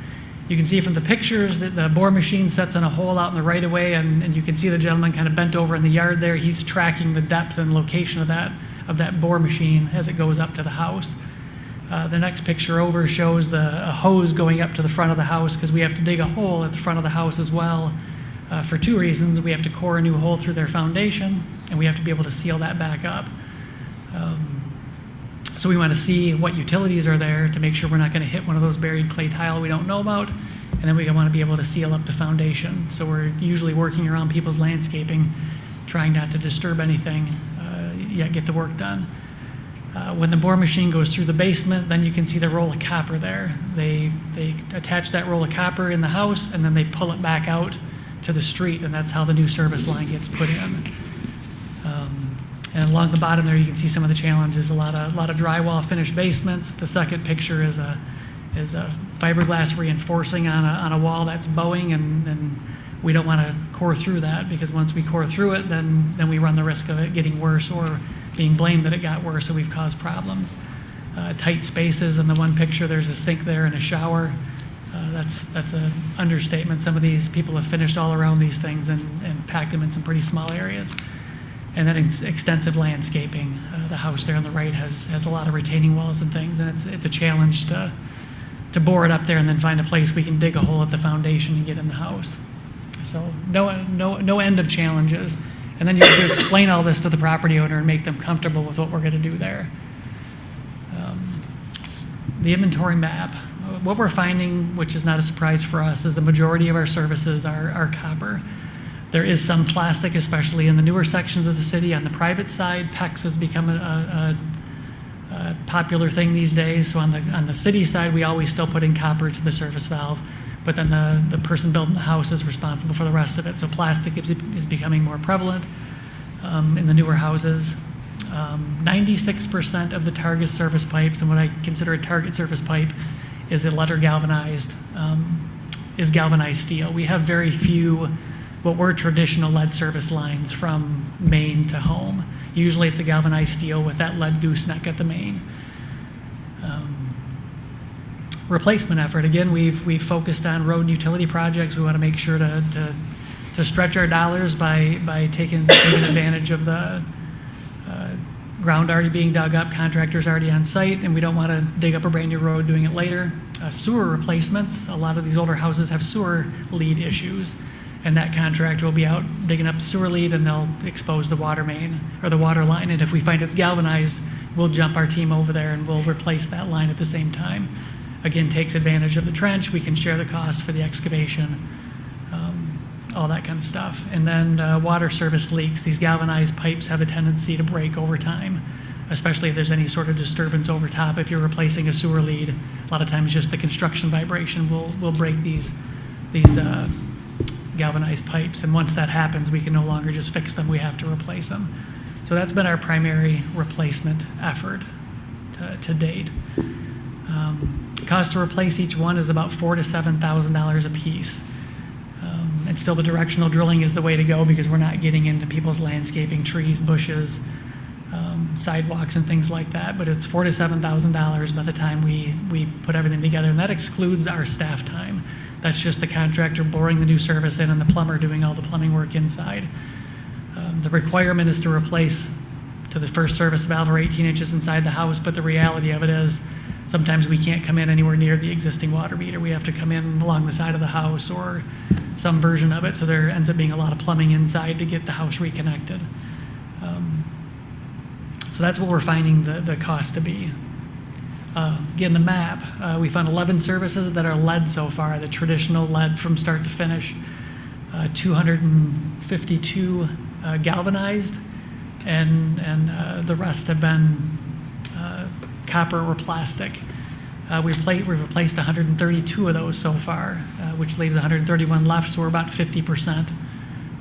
You can see from the pictures that the bore machine sets in a hole out in the right of way, and you can see the gentleman kind of bent over in the yard there. He's tracking the depth and location of that bore machine as it goes up to the house. The next picture over shows a hose going up to the front of the house because we have to dig a hole at the front of the house as well for two reasons. We have to core a new hole through their foundation, and we have to be able to seal that back up. So we want to see what utilities are there to make sure we're not going to hit one of those buried clay tile we don't know about, and then we want to be able to seal up the foundation. So we're usually working around people's landscaping, trying not to disturb anything, yet get the work done. When the bore machine goes through the basement, then you can see the roll of copper there. They attach that roll of copper in the house, and then they pull it back out to the street, and that's how the new service line gets put in. And along the bottom there, you can see some of the challenges. A lot of drywall finished basements. The second picture is a fiberglass reinforcing on a wall that's bowing, and we don't want to core through that because once we core through it, then we run the risk of it getting worse or being blamed that it got worse, so we've caused problems. Tight spaces. In the one picture, there's a sink there and a shower. That's an understatement. Some of these people have finished all around these things and packed them in some pretty small areas. And then extensive landscaping. The house there on the right has a lot of retaining walls and things, and it's a challenge to bore it up there and then find a place we can dig a hole at the foundation and get in the house. So no end of challenges. And then you have to explain all this to the property owner and make them comfortable with what we're going to do there. The inventory map. What we're finding, which is not a surprise for us, is the majority of our services are copper. There is some plastic, especially in the newer sections of the city. On the private side, PEX has become a popular thing these days. So on the city side, we always still put in copper to the service valve, but then the person building the house is responsible for the rest of it. So plastic is becoming more prevalent in the newer houses. 96% of the target service pipes, and what I consider a target service pipe, is a letter galvanized, is galvanized steel. We have very few what were traditional lead service lines from main to home. Usually it's a galvanized steel with that lead gooseneck at the main. Replacement effort. Again, we've focused on road and utility projects. We want to make sure to stretch our dollars by taking advantage of the ground already being dug up, contractors already on site, and we don't want to dig up a brand new road doing it later. Sewer replacements. A lot of these older houses have sewer lead issues, and that contractor will be out digging up the sewer lead, and they'll expose the water main or the water line. And if we find it's galvanized, we'll jump our team over there and we'll replace that line at the same time. Again, takes advantage of the trench. We can share the costs for the excavation, all that kind of stuff. And then water service leaks. These galvanized pipes have a tendency to break over time, especially if there's any sort of disturbance over top. If you're replacing a sewer lead, a lot of times just the construction vibration will break these galvanized pipes, and once that happens, we can no longer just fix them, we have to replace them. So that's been our primary replacement effort to date. Cost to replace each one is about $4,000 to $7,000 a piece. And still the directional drilling is the way to go because we're not getting into people's landscaping, trees, bushes, sidewalks and things like that, but it's $4,000 to $7,000 by the time we put everything together, and that excludes our staff time. That's just the contractor boring the new service in and the plumber doing all the plumbing work inside. The requirement is to replace to the first service valve or 18 inches inside the house, but the reality of it is sometimes we can't come in anywhere near the existing water meter. We have to come in along the side of the house or some version of it, so there ends up being a lot of plumbing inside to get the house reconnected. So that's what we're finding the cost to be. Again, the map, we found 11 services that are lead so far, the traditional lead from start to finish, 252 galvanized, and the rest have been copper or plastic. We've replaced 132 of those so far, which leaves 131 left, so we're about 50%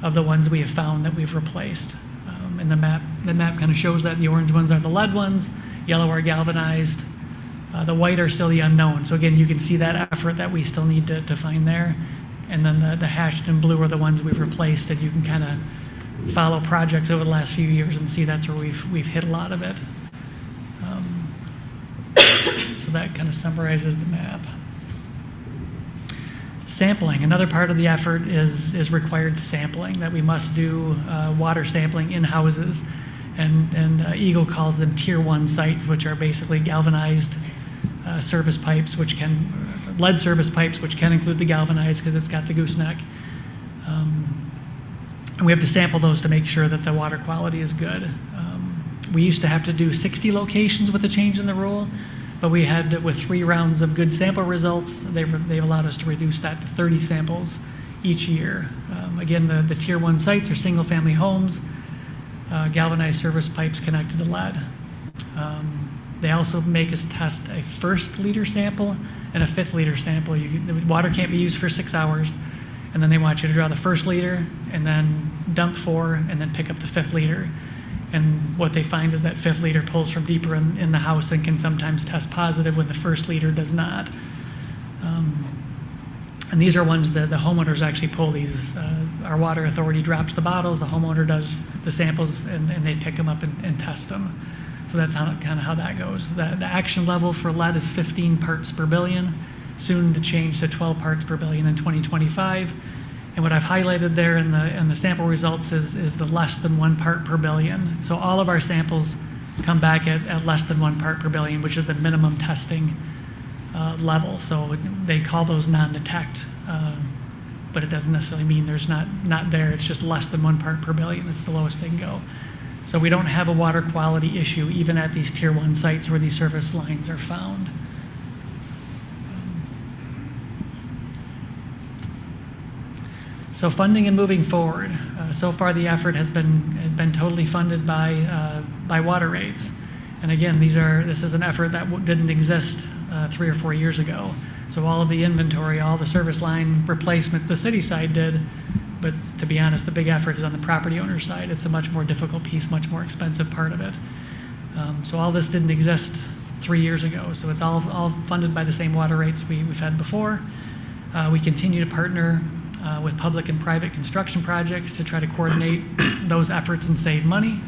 of the ones we have found that we've replaced. And the map kind of shows that the orange ones are the lead ones, yellow are galvanized, the white are still the unknown. So again, you can see that effort that we still need to find there. And then the hashed in blue are the ones we've replaced, and you can kind of follow projects over the last few years and see that's where we've hit a lot of it. So that kind of summarizes the map. Sampling, another part of the effort is required sampling, that we must do water sampling in houses. And Eagle calls them tier 1 sites, which are basically galvanized service pipes, lead service pipes, which can include the galvanized because it's got the gooseneck. And we have to sample those to make sure that the water quality is good. We used to have to do 60 locations with a change in the rule, but we had, with 3 rounds of good sample results, they've allowed us to reduce that to 30 samples each year. Again, the tier 1 sites are single-family homes, galvanized service pipes connected to lead. They also make us test a 1st liter sample and a 5th liter sample. The water can't be used for 6 hours, and then they want you to draw the 1st liter and then dump 4 and then pick up the 5th liter. And what they find is that 5th liter pulls from deeper in the house and can sometimes test positive when the 1st liter does not. And these are ones that the homeowners actually pull these. Our water authority drops the bottles, the homeowner does the samples, and they pick them up and test them. So that's kind of how that goes. The action level for lead is 15 parts per billion, soon to change to 12 parts per billion in 2025. And what I've highlighted there in the sample results is the less than 1 part per billion. So all of our samples come back at less than 1 part per billion, which is the minimum testing level. So they call those non-detect, but it doesn't necessarily mean there's not there. It's just less than 1 part per billion. It's the lowest they can go. So we don't have a water quality issue even at these tier 1 sites where these service lines are found. So funding and moving forward. So far the effort has been totally funded by water rates. And again, this is an effort that didn't exist 3 or 4 years ago. So all of the inventory, all the service line replacements, the city side did, but to be honest, the big effort is on the property owner side. It's a much more difficult piece, much more expensive part of it. So all this didn't exist 3 years ago. So it's all funded by the same water rates we've had before. We continue to partner with public and private construction projects to try to coordinate those efforts and save money.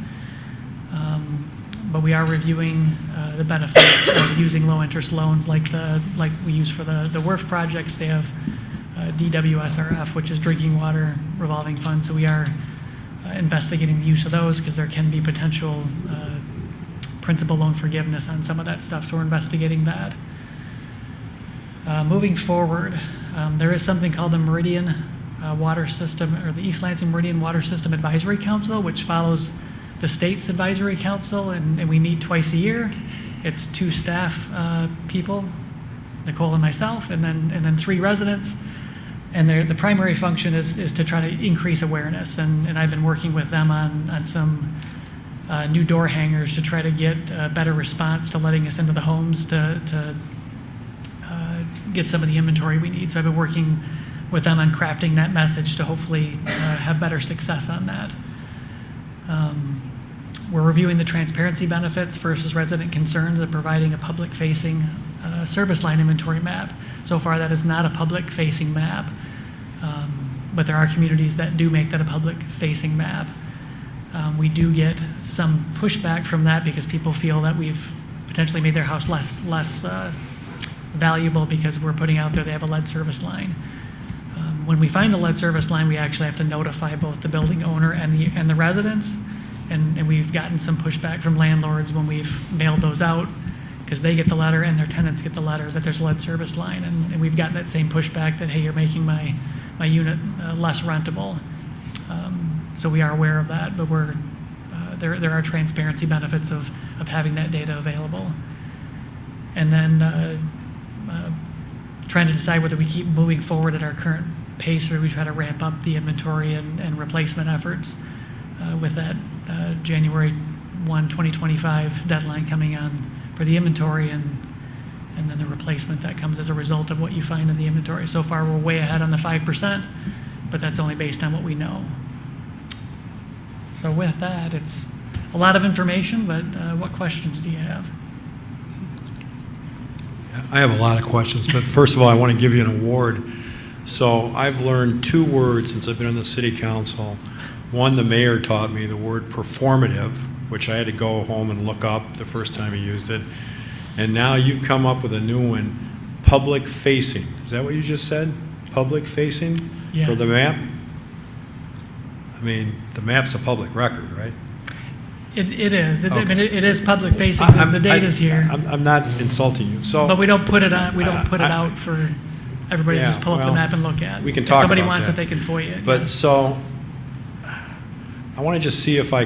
But we are reviewing the benefits of using low-interest loans like we use for the WRF projects. They have DWSRF, which is Drinking Water Revolving Fund. So we are investigating the use of those because there can be potential principal loan forgiveness on some of that stuff. So we're investigating that. Moving forward, there is something called the Meridian Water System, or the East Lansing Meridian Water System Advisory Council, which follows the state's advisory council, and we meet twice a year. It's 2 staff people, Nicole and myself, and then 3 residents. And the primary function is to try to increase awareness. And I've been working with them on some new door hangers to try to get a better response to letting us into the homes to get some of the inventory we need. So I've been working with them on crafting that message to hopefully have better success on that. We're reviewing the transparency benefits versus resident concerns of providing a public-facing service line inventory map. So far, that is not a public-facing map, but there are communities that do make that a public-facing map. We do get some pushback from that because people feel that we've potentially made their house less valuable because we're putting out there they have a lead service line. When we find a lead service line, we actually have to notify both the building owner and the residents, and we've gotten some pushback from landlords when we've mailed those out because they get the letter and their tenants get the letter that there's a lead service line, and we've gotten that same pushback that, hey, you're making my unit less rentable. So we are aware of that, but there are transparency benefits of having that data available. And then trying to decide whether we keep moving forward at our current pace or we try to ramp up the inventory and replacement efforts with that January 1, 2025 deadline coming on for the inventory and then the replacement that comes as a result of what you find in the inventory. So far, we're way ahead on the 5%, but that's only based on what we know. So with that, it's a lot of information, but what questions do you have?
I have a lot of questions, but first of all, I want to give you an award. So I've learned 2 words since I've been on the city council. One, the mayor taught me the word performative, which I had to go home and look up the first time he used it. And now you've come up with a new one, public facing. Is that what you just said? Public facing for the map? I mean, the map's a public record, right?
It is. I mean,
Okay.
it is public facing. The data's here.
I'm not insulting you. So,
But we don't put it on, we don't put it out for everybody to
Yeah,
just pull up the
well,
map and look at.
we can
If
talk
somebody
about
wants
that.
it, they can FOIA it.
but
yes.
so, I want to just see if I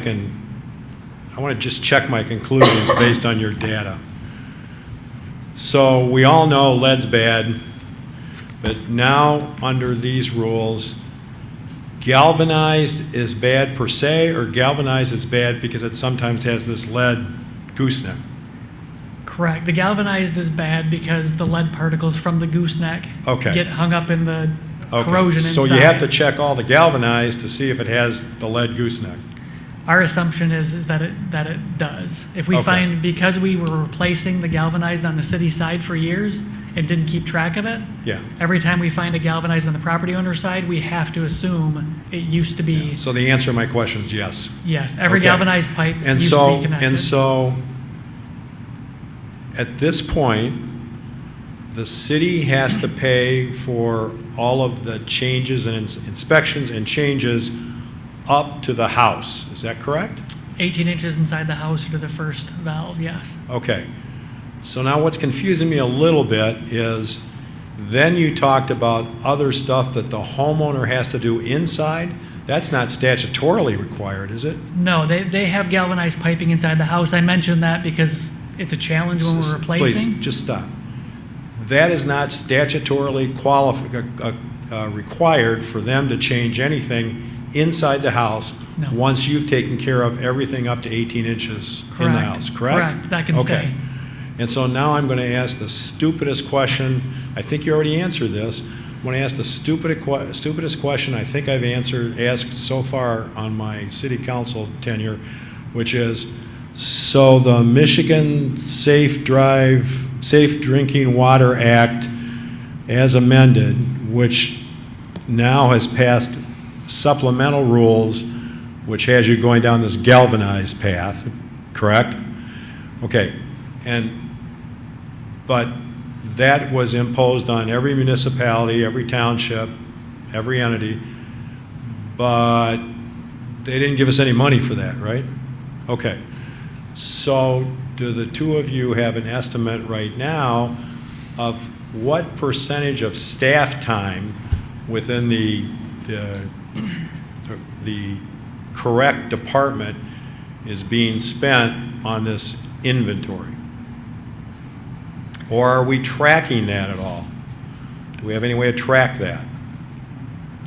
want to just check my conclusions based on your data. So we all know lead's bad, but now under these rules, galvanized is bad per se, or galvanized is bad because it sometimes has this lead gooseneck?
Correct. The galvanized is bad because the lead particles from the gooseneck
Okay.
get hung up in the
Okay.
corrosion
So
inside.
you have to check all the galvanized to see if it has the lead gooseneck.
Our assumption is that it does. If we
Okay.
find, because we were replacing the galvanized on the city side for years and didn't keep track of it,
Yeah.
every time we find a galvanized on the property owner side, we have to assume it used to be,
So the answer to my question is yes.
yes, every
Okay.
galvanized pipe
And
used to
so,
be connected.
and so, at this point, the city has to pay for all of the changes and inspections and changes up to the house. Is that correct?
18 inches inside the house to the first valve, yes.
Okay. So now what's confusing me a little bit is then you talked about other stuff that the homeowner has to do inside. That's not statutorily required, is it?
No, they have galvanized piping inside the house. I mentioned that because it's a challenge when we're replacing.
Please, just stop. That is not statutorily required for them to change anything inside the house
No.
once you've taken care of everying up to 18 inches in the
Correct.
house, correct?
Correct. That can
Okay.
stay.
And so now I'm going to ask the stupidest question. I think you already answered this. I'm going to ask the stupidest question I think I've asked so far on my city council tenure, which is, so the Michigan Safe Drinking Water Act as amended, which now has passed supplemental rules, which has you going down this galvanized path, correct? Okay, but that was imposed on every municipality, every township, every entity, but they didn't give us any money for that, right? Okay. So do the two of you have an estimate right now of what percentage of staff time within the correct department is being spent on this inventory? Or are we tracking that at all? Do we have any way to track that?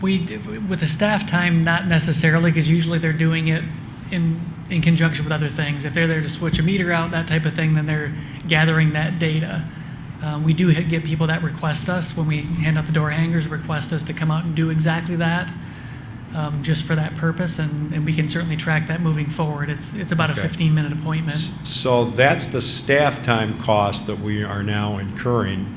With the staff time, not necessarily, because usually they're doing it in conjunction with other things. If they're there to switch a meter out, that type of thing, then they're gathering that data. We do get people that request us, when we hand out the door hangers, request us to come out and do exactly that, just for that purpose, and we can certainly track that moving forward. It's about
Okay.
a 15-minute appointment.
So that's the staff time cost that we are now incurring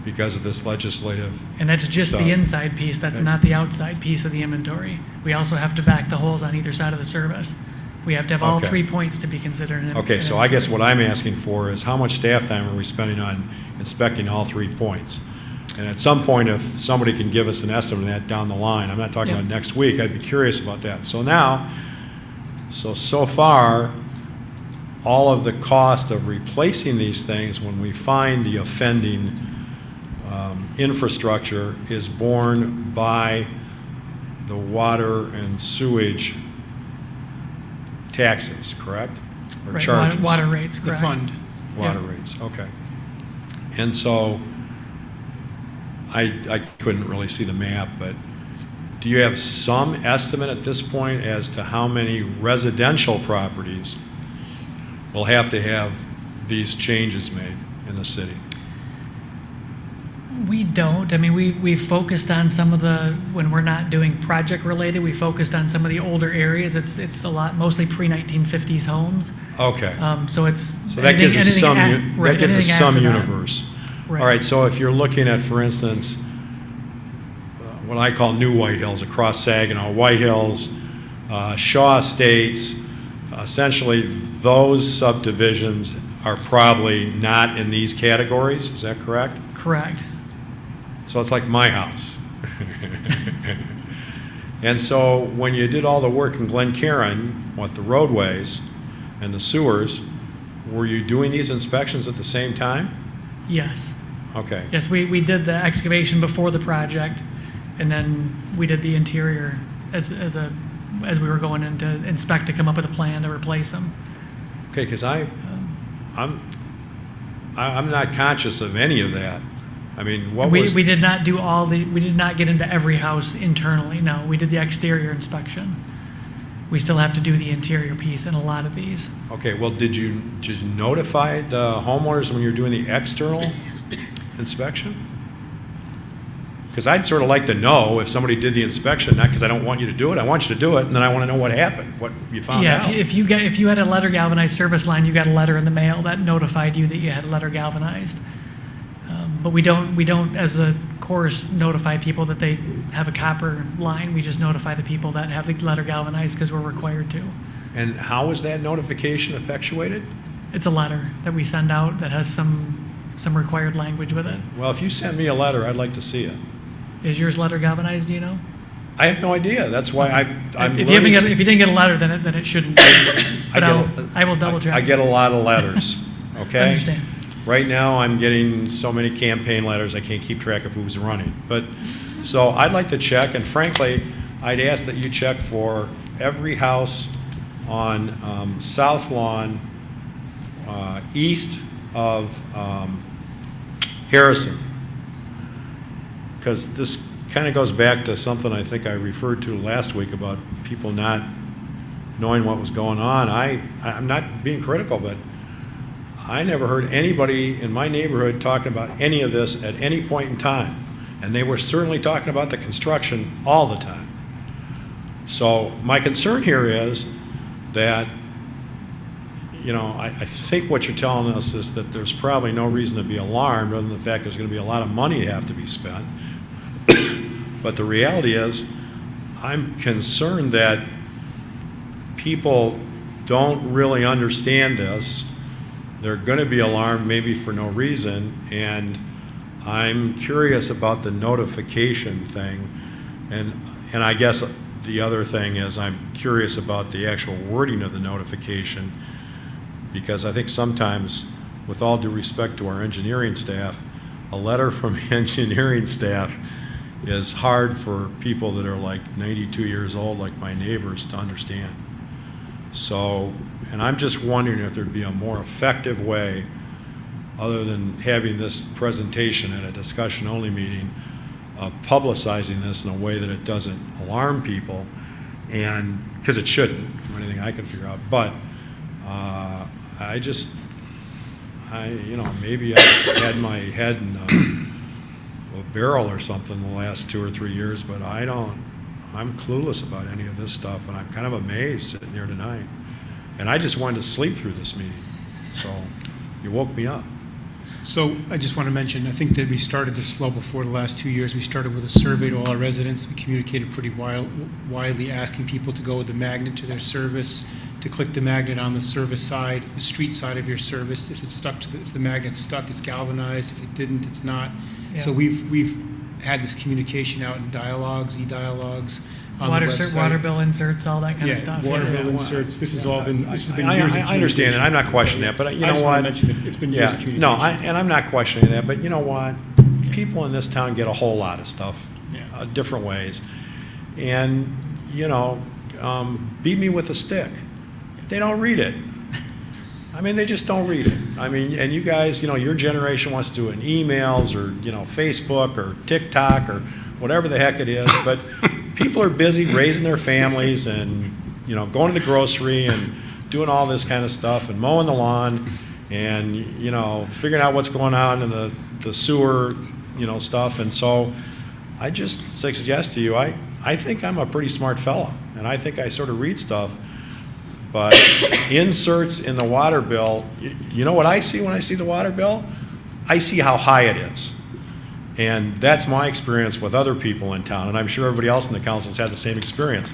because of this legislative.
And that's just
stuff.
the inside piece, that's not the outside piece of the inventory. We also have to vac the holes on either side of the service. We have to have all
Okay.
3 points to be considered in
Okay, so I guess what I'm asking for is how much staff time are we spending on inspecting all 3 points? And at some point, if somebody can give us an estimate of that down the line, I'm not talking
Yep.
about next week, I'd be curious about that. So now, so far, all of the cost of replacing these things when we find the offending infrastructure is borne by the water and sewage taxes, correct? Or
Right,
charges?
water rates,
The
correct.
fund.
Water rates, okay. And so, I couldn't really see the map, but do you have some estimate at this point as to how many residential properties will have to have these changes made in the city?
We don't. I mean, we've focused on some of the, when we're not doing project related, we focused on some of the older areas. It's a lot, mostly pre-1950s homes.
Okay.
So it's.
So that gives us some, that gives us
anything
some
after that.
universe.
Right.
All right, so if you're looking at, for instance, what I call New White Hills, across Saginaw, White Hills, Shaw Estates, essentially those subdivisions are probably not in these categories, is that correct?
Correct.
So it's like my house. And so when you did all the work in Glencairn with the roadways and the sewers, were you doing these inspections at the same time?
Yes.
Okay.
Yes, we did the excavation before the project, and then we did the interior as we were going in to inspect, to come up with a plan to replace them.
Okay, because I'm not conscious of any of that. I mean, what was...
We did not do we did not get into every house internally, no. We did the exterior inspection. We still have to do the interior piece in a lot of these.
Okay, well, did you notify the homeowners when you were doing the external inspection? Because I'd sort of like to know if somebody did the inspection, not because I don't want you to do it, I want you to do it, and then I want to know what happened, what you found out.
Yeah, if you had a letter galvanized service line, you got a letter in the mail that notified you that you had a letter galvanized. But we don't, as a course, notify people that they have a copper line. We just notify the people that have the letter galvanized because we're required to.
And how is that notification effectuated?
It's a letter that we send out that has some required language with it.
Well, if you send me a letter, I'd like to see it.
Is yours letter galvanized, do you know?
I have no idea. That's why I'm
if you didn't get a letter, then it shouldn't be. But I will double check.
I get a lot of letters, okay?
I understand.
Right now, I'm getting so many campaign letters, I can't keep track of who's running. But, so I'd like to check, and frankly, I'd ask that you check for every house on South Lawn, east of Harrison. Because this kind of goes back to something I think I referred to last week about people not knowing what was going on. I'm not being critical, but I never heard anybody in my neighborhood talking about any of this at any point in time. And they were certainly talking about the construction all the time. So my concern here is that, you know, I think what you're telling us is that there's probably no reason to be alarmed other than the fact there's going to be a lot of money to have to be spent. But the reality is, I'm concerned that people don't really understand this. They're going to be alarmed maybe for no reason, and I'm curious about the notification thing. And I guess the other thing is I'm curious about the actual wording of the notification, because I think sometimes, with all due respect to our engineering staff, a letter from engineering staff is hard for people that are like 92 years old, like my neighbors, to understand. So, and I'm just wondering if there'd be a more effective way, other than having this presentation at a discussion-only meeting, of publicizing this in a way that it doesn't alarm people, and because it shouldn't, from anything I can figure out. But you know, maybe I had my head in a barrel or something the last 2 or 3 years, but I'm clueless about any of this stuff, and I'm kind of amazed sitting here tonight. And I just wanted to sleep through this meeting, so you woke me up.
So I just want to mention, I think that we started this well before the last 2 years. We started with a survey to all our residents. We communicated pretty widely, asking people to go with the magnet to their service, to click the magnet on the service side, the street side of your service. If it's stuck to if the magnet's stuck, it's galvanized. If it didn't, it's not.
Yeah.
So we've had this communication out in dialogues, e-dialogues, on
Water
the website.
Water bill inserts, all that kind of stuff.
Water
yeah.
bill inserts. This has been years of
I understand that. I'm not questioning that, but you know what?
I just want to mention that it's been years of communication.
No, and I'm not questioning that, but you know what? People in this town get a whole lot of stuff different ways. And, you know, beat me with a stick. They don't read it. I mean, they just don't read it. I mean, and you guys, you know, your generation wants to do it in emails or, you know, Facebook or TikTok or whatever the heck it is, but people are busy raising their families and, you know, going to the grocery and doing all this kind of stuff and mowing the lawn and, you know, figuring out what's going on in the sewer stuff. And so I just suggest to you, I think I'm a pretty smart fella, and I think I sort of read stuff. But inserts in the water bill, you know what I see when I see the water bill? I see how high it is. And that's my experience with other people in town, and I'm sure everybody else in the council has had the same experience.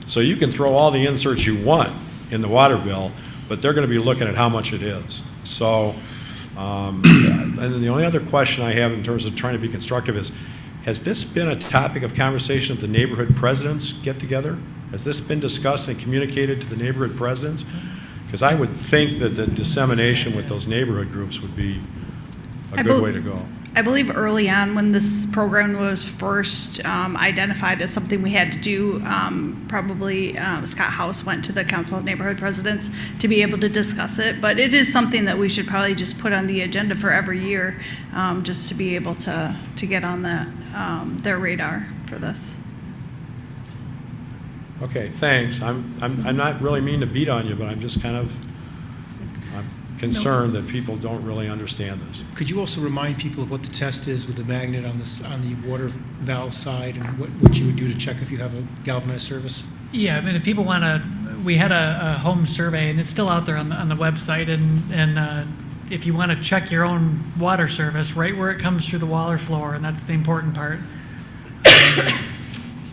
So you can throw all the inserts you want in the water bill, but they're going to be looking at how much it is. So, and then the only other question I have in terms of trying to be constructive is, has this been a topic of conversation at the neighborhood presidents get together? Has this been discussed and communicated to the neighborhood presidents? Because I would think that the dissemination with those neighborhood groups would be a good way to go.
I believe early on when this program was first identified as something we had to do, probably Scott House went to the Council of Neighborhood Presidents to be able to discuss it. But it is something that we should probably just put on the agenda for every year, just to be able to get on their radar for this.
Okay, thanks. I'm not really mean to beat on you, but I'm just kind of concerned that people don't really understand this.
Could you also remind people of what the test is with the magnet on the water valve side, and what you would do to check if you have a galvanized service?
Yeah, I mean, if people want to, we had a home survey, and it's still out there on the website, and if you want to check your own water service, right where it comes through the wall or floor, and that's the important part.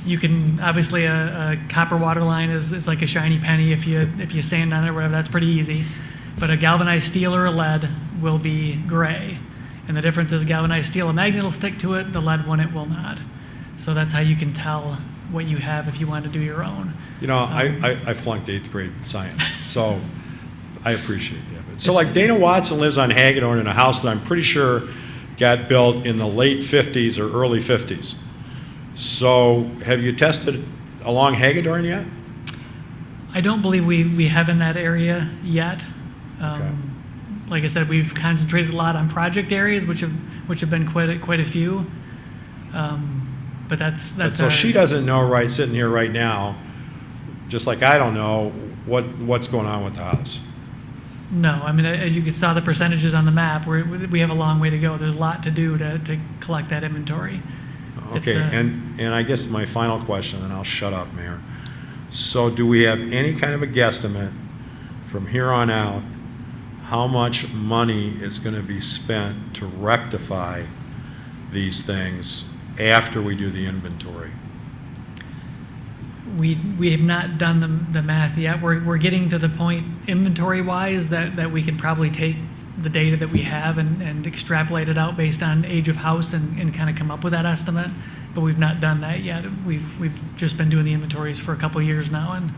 You can, obviously, a copper water line is like a shiny penny. If you sand on it or whatever, that's pretty easy. But a galvanized steel or a lead will be gray. And the difference is galvanized steel, a magnet will stick to it, the lead one, it will not. So that's how you can tell what you have if you want to do your own.
You know, I flunked 8th grade science, so I appreciate that. But, so like Dana Watson lives on Hagedorn in a house that I'm pretty sure got built in the late 50s or early 50s. So have you tested along Hagedorn yet?
I don't believe we have in that area yet.
Okay.
Like I said, we've concentrated a lot on project areas, which have been quite a few. But that's
so she doesn't know, right, sitting here right now, just like I don't know what's going on with the house.
No, I mean, as you saw the percentages on the map, we have a long way to go. There's a lot to do to collect that inventory.
Okay, and I guess my final question, and I'll shut up, Mayor. So do we have any kind of a guesstimate from here on out how much money is going to be spent to rectify these things after we do the inventory?
We have not done the math yet. We're getting to the point inventory-wise that we can probably take the data that we have and extrapolate it out based on age of house and kind of come up with that estimate. But we've not done that yet. We've just been doing the inventories for a couple of years now, and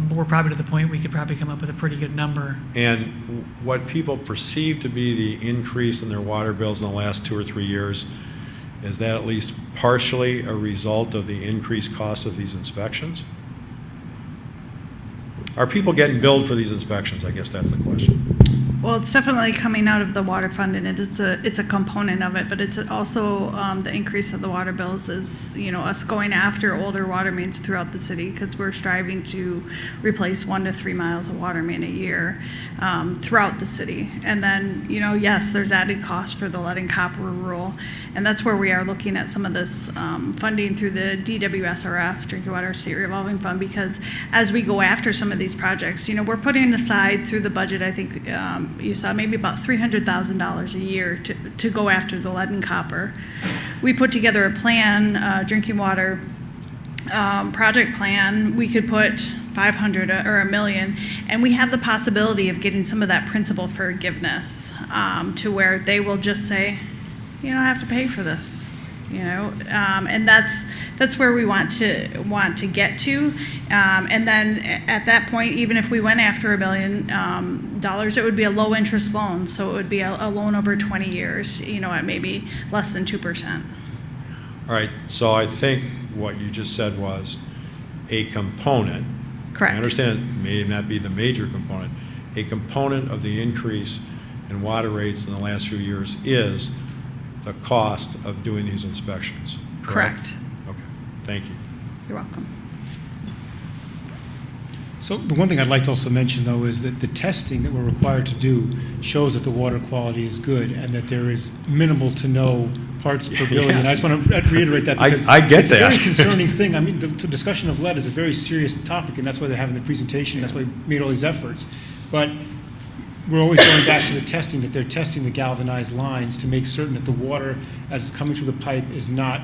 but we're probably to the point we could probably come up with a pretty good number.
And what people perceive to be the increase in their water bills in the last 2 or 3 years, is that at least partially a result of the increased cost of these inspections? Are people getting billed for these inspections? I guess that's the question.
Well, it's definitely coming out of the water fund, and it's a component of it, but it's also the increase of the water bills is, us going after older water mains throughout the city, because we're striving to replace 1 to 3 miles of water main a year throughout the city. And then, yes, there's added cost for the lead and copper rule, and that's where we are looking at some of this funding through the DWSRF, Drinking Water State Revolving Fund, because as we go after some of these projects, we're putting aside through the budget, I think, you saw maybe about $300,000 a year to go after the lead and copper. We put together a plan, drinking water project plan. We could put 500 or $1 million, and we have the possibility of getting some of that principal forgiveness to where they will just say, you don't have to pay for this. And that's where we want to get to, and then at that point, even if we went after $1 million, it would be a low interest loan, so it would be a loan over 20 years, at maybe less than 2%.
All right, so I think what you just said was a component.
Correct.
I understand it may not be the major component. A component of the increase in water rates in the last few years is the cost of doing these inspections, correct?
Correct.
Okay, thank you.
You're welcome.
So the one thing I'd like to also mention, though, is that the testing that we're required to do shows that the water quality is good and that there is minimal to no parts per billion. I just want to reiterate that because
I get
it's
that.
a very concerning thing. I mean, the discussion of lead is a very serious topic, and that's why they're having the presentation. That's why we made all these efforts. But we're always going back to the testing, that they're testing the galvanized lines to make certain that the water, as it's coming through the pipe, is not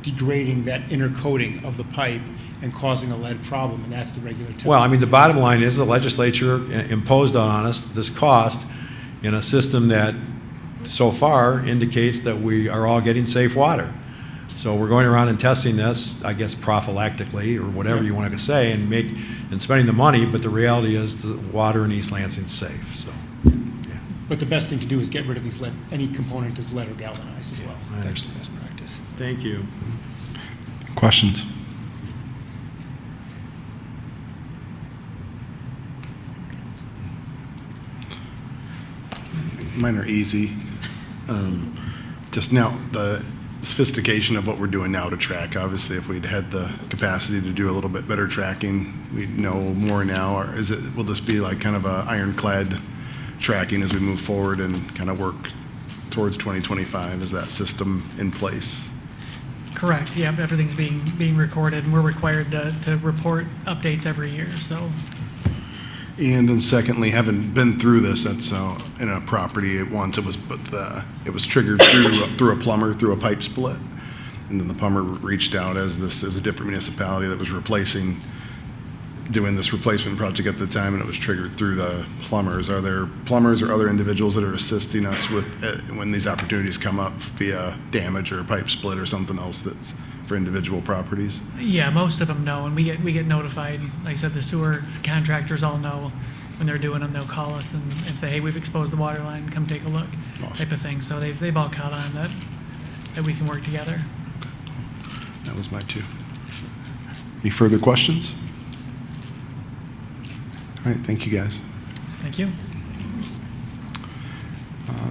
degrading that inner coating of the pipe and causing a lead problem, and that's the regular testing.
Well, I mean, the bottom line is the legislature imposed on us this cost in a system that so far indicates that we are all getting safe water. So we're going around and testing this, I guess, prophylactically, or whatever you want to say, and spending the money, but the reality is the water in East Lansing is safe, so.
But the best thing to do is get rid of these lead, any component of lead or galvanized as well.
I
That's the
understand.
best practice.
Thank you.
Questions? Mine are easy. Just now, the sophistication of what we're doing now to track. Obviously, if we'd had the capacity to do a little bit better tracking, we'd know more now. Or will this be like kind of a ironclad tracking as we move forward and kind of work towards 2025? Is that system in place?
Correct, yep, everything's being recorded, and we're required to report updates every year, so.
And then secondly, having been through this, that's in a property at once, it was triggered through a plumber, through a pipe split. And then the plumber reached out as it was a different municipality that was doing this replacement project at the time, and it was triggered through the plumbers. Are there plumbers or other individuals that are assisting us with when these opportunities come up via damage or a pipe split or something else that's for individual properties?
Yeah, most of them know, and we get notified. Like I said, the sewer contractors all know when they're doing them. They'll call us and say, hey, we've exposed the water line, come take a look,
Awesome.
type of thing. So they've all caught on that we can work together.
That was my two. Any further questions? All right, thank you, guys.
Thank you.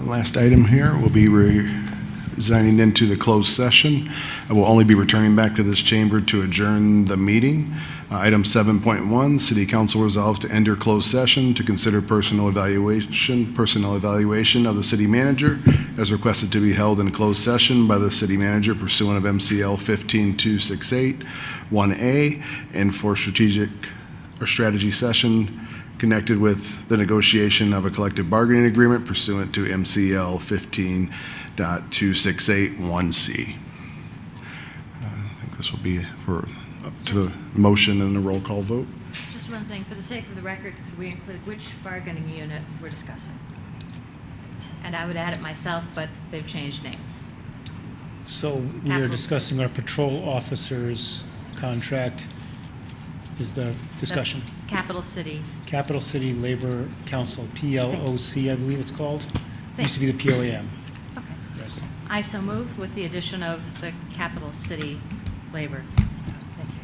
Last item here will be resigning into the closed session. I will only be returning back to this chamber to adjourn the meeting. Item 7.1, City Council resolves to enter closed session to consider personnel evaluation of the city manager as requested to be held in closed session by the city manager pursuant of MCL 15268 1A, and for strategy session connected with the negotiation of a collective bargaining agreement pursuant to MCL 15.2681C. I think this will be up to the motion and the roll call vote.
Just one thing, for the sake of the record, could we include which bargaining unit we're discussing? And I would add it myself, but they've changed names.
So we are
Capital-
discussing our patrol officers' contract is the discussion.
That's Capital City.
Capital City Labor Council, PLOC, I believe it's called. Used to be the POAM.
Okay.
Yes.
I so move with the addition of the Capital City Labor. Thank you.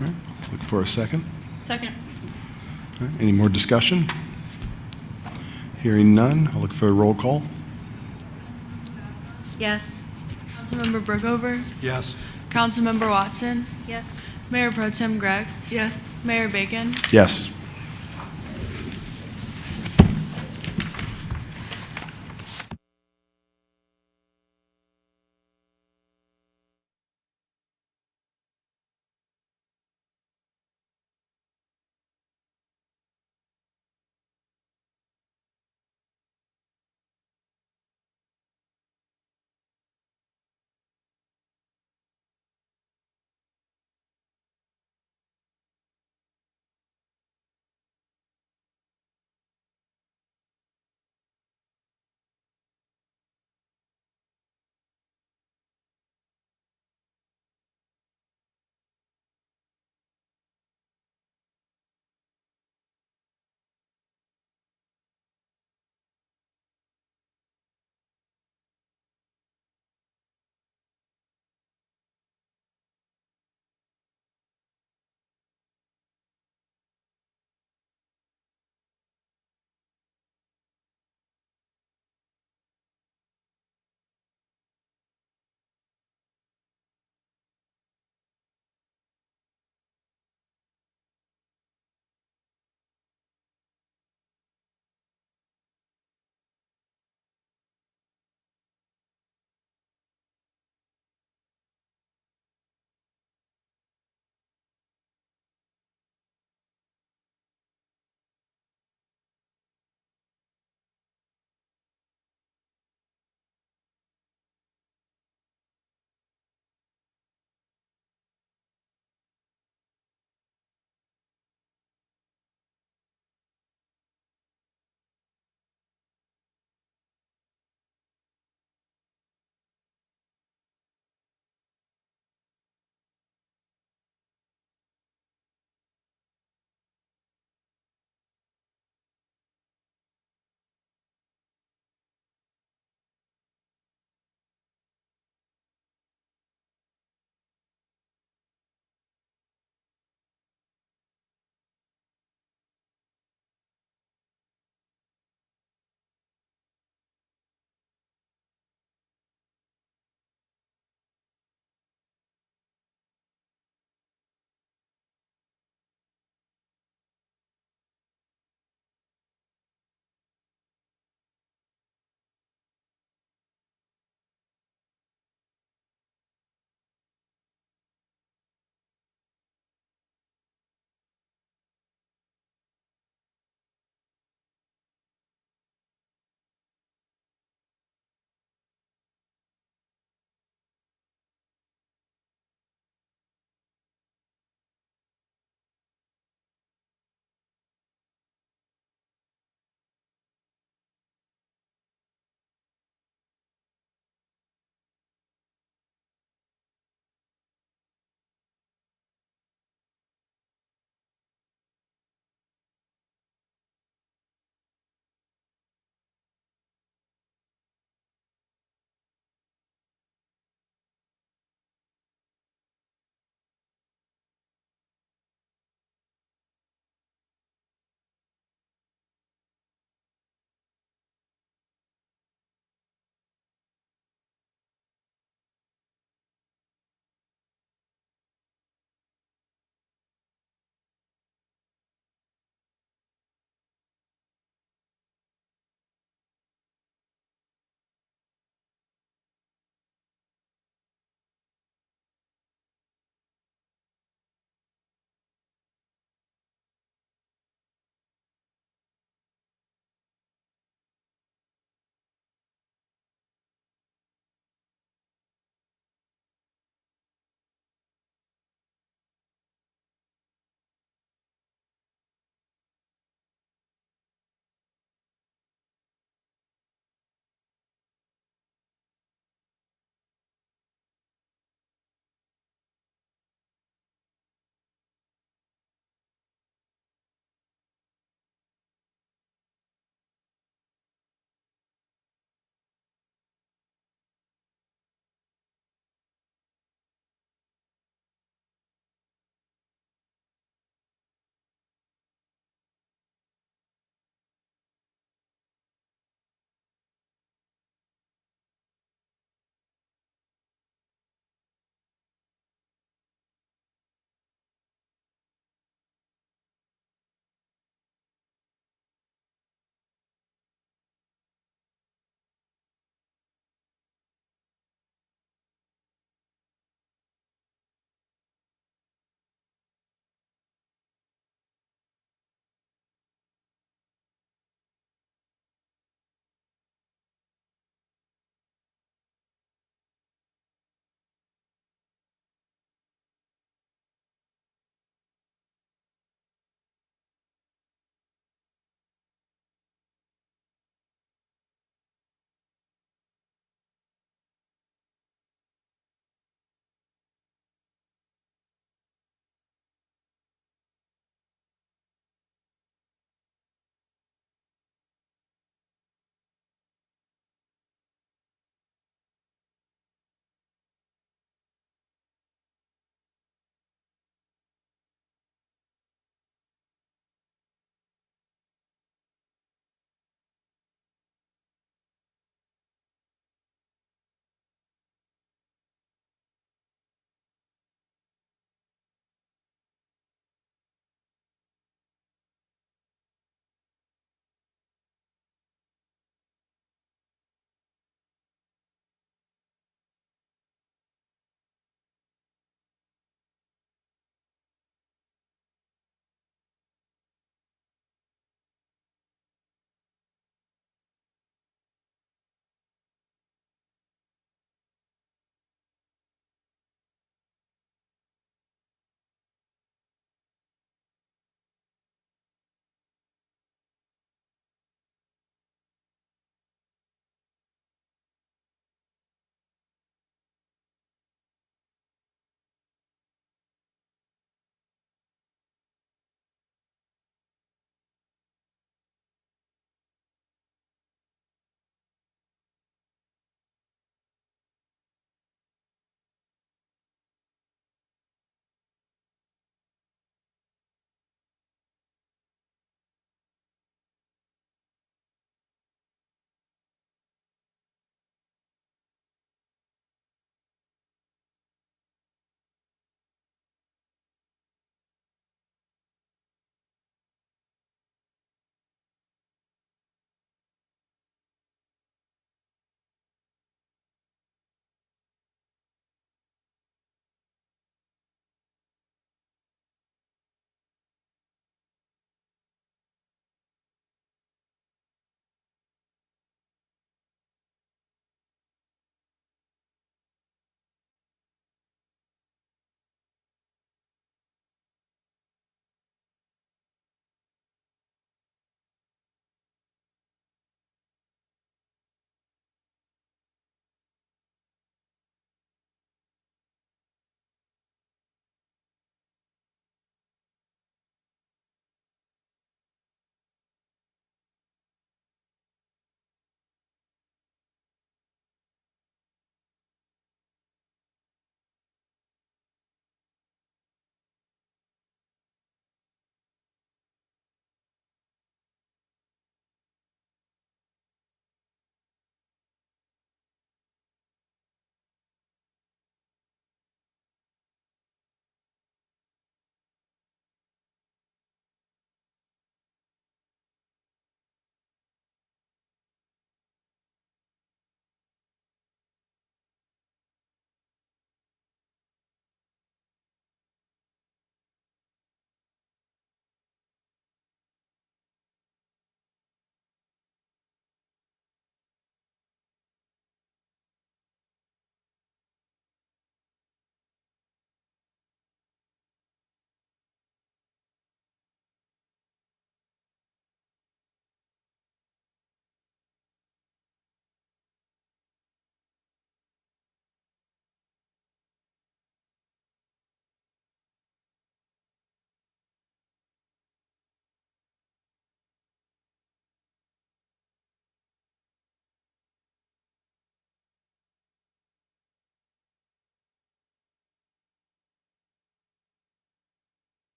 All right, look for a second.
Second.
All right, any more discussion? Hearing none, I'll look for a roll call.
Yes.
Councilmember Brookover,
Yes.
Councilmember Watson,
Yes.
Mayor Pro Tem Gregg,
Yes.
Mayor Bacon.
Yes.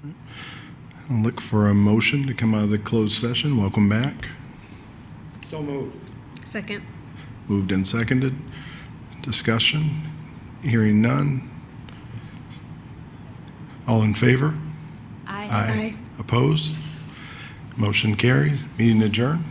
I'll look for a motion to come out of the closed session. Welcome back.
So moved.
Second.
Moved and seconded. Discussion. Hearing none. All in favor?
Aye.
Opposed? Motion carries. Meeting adjourned.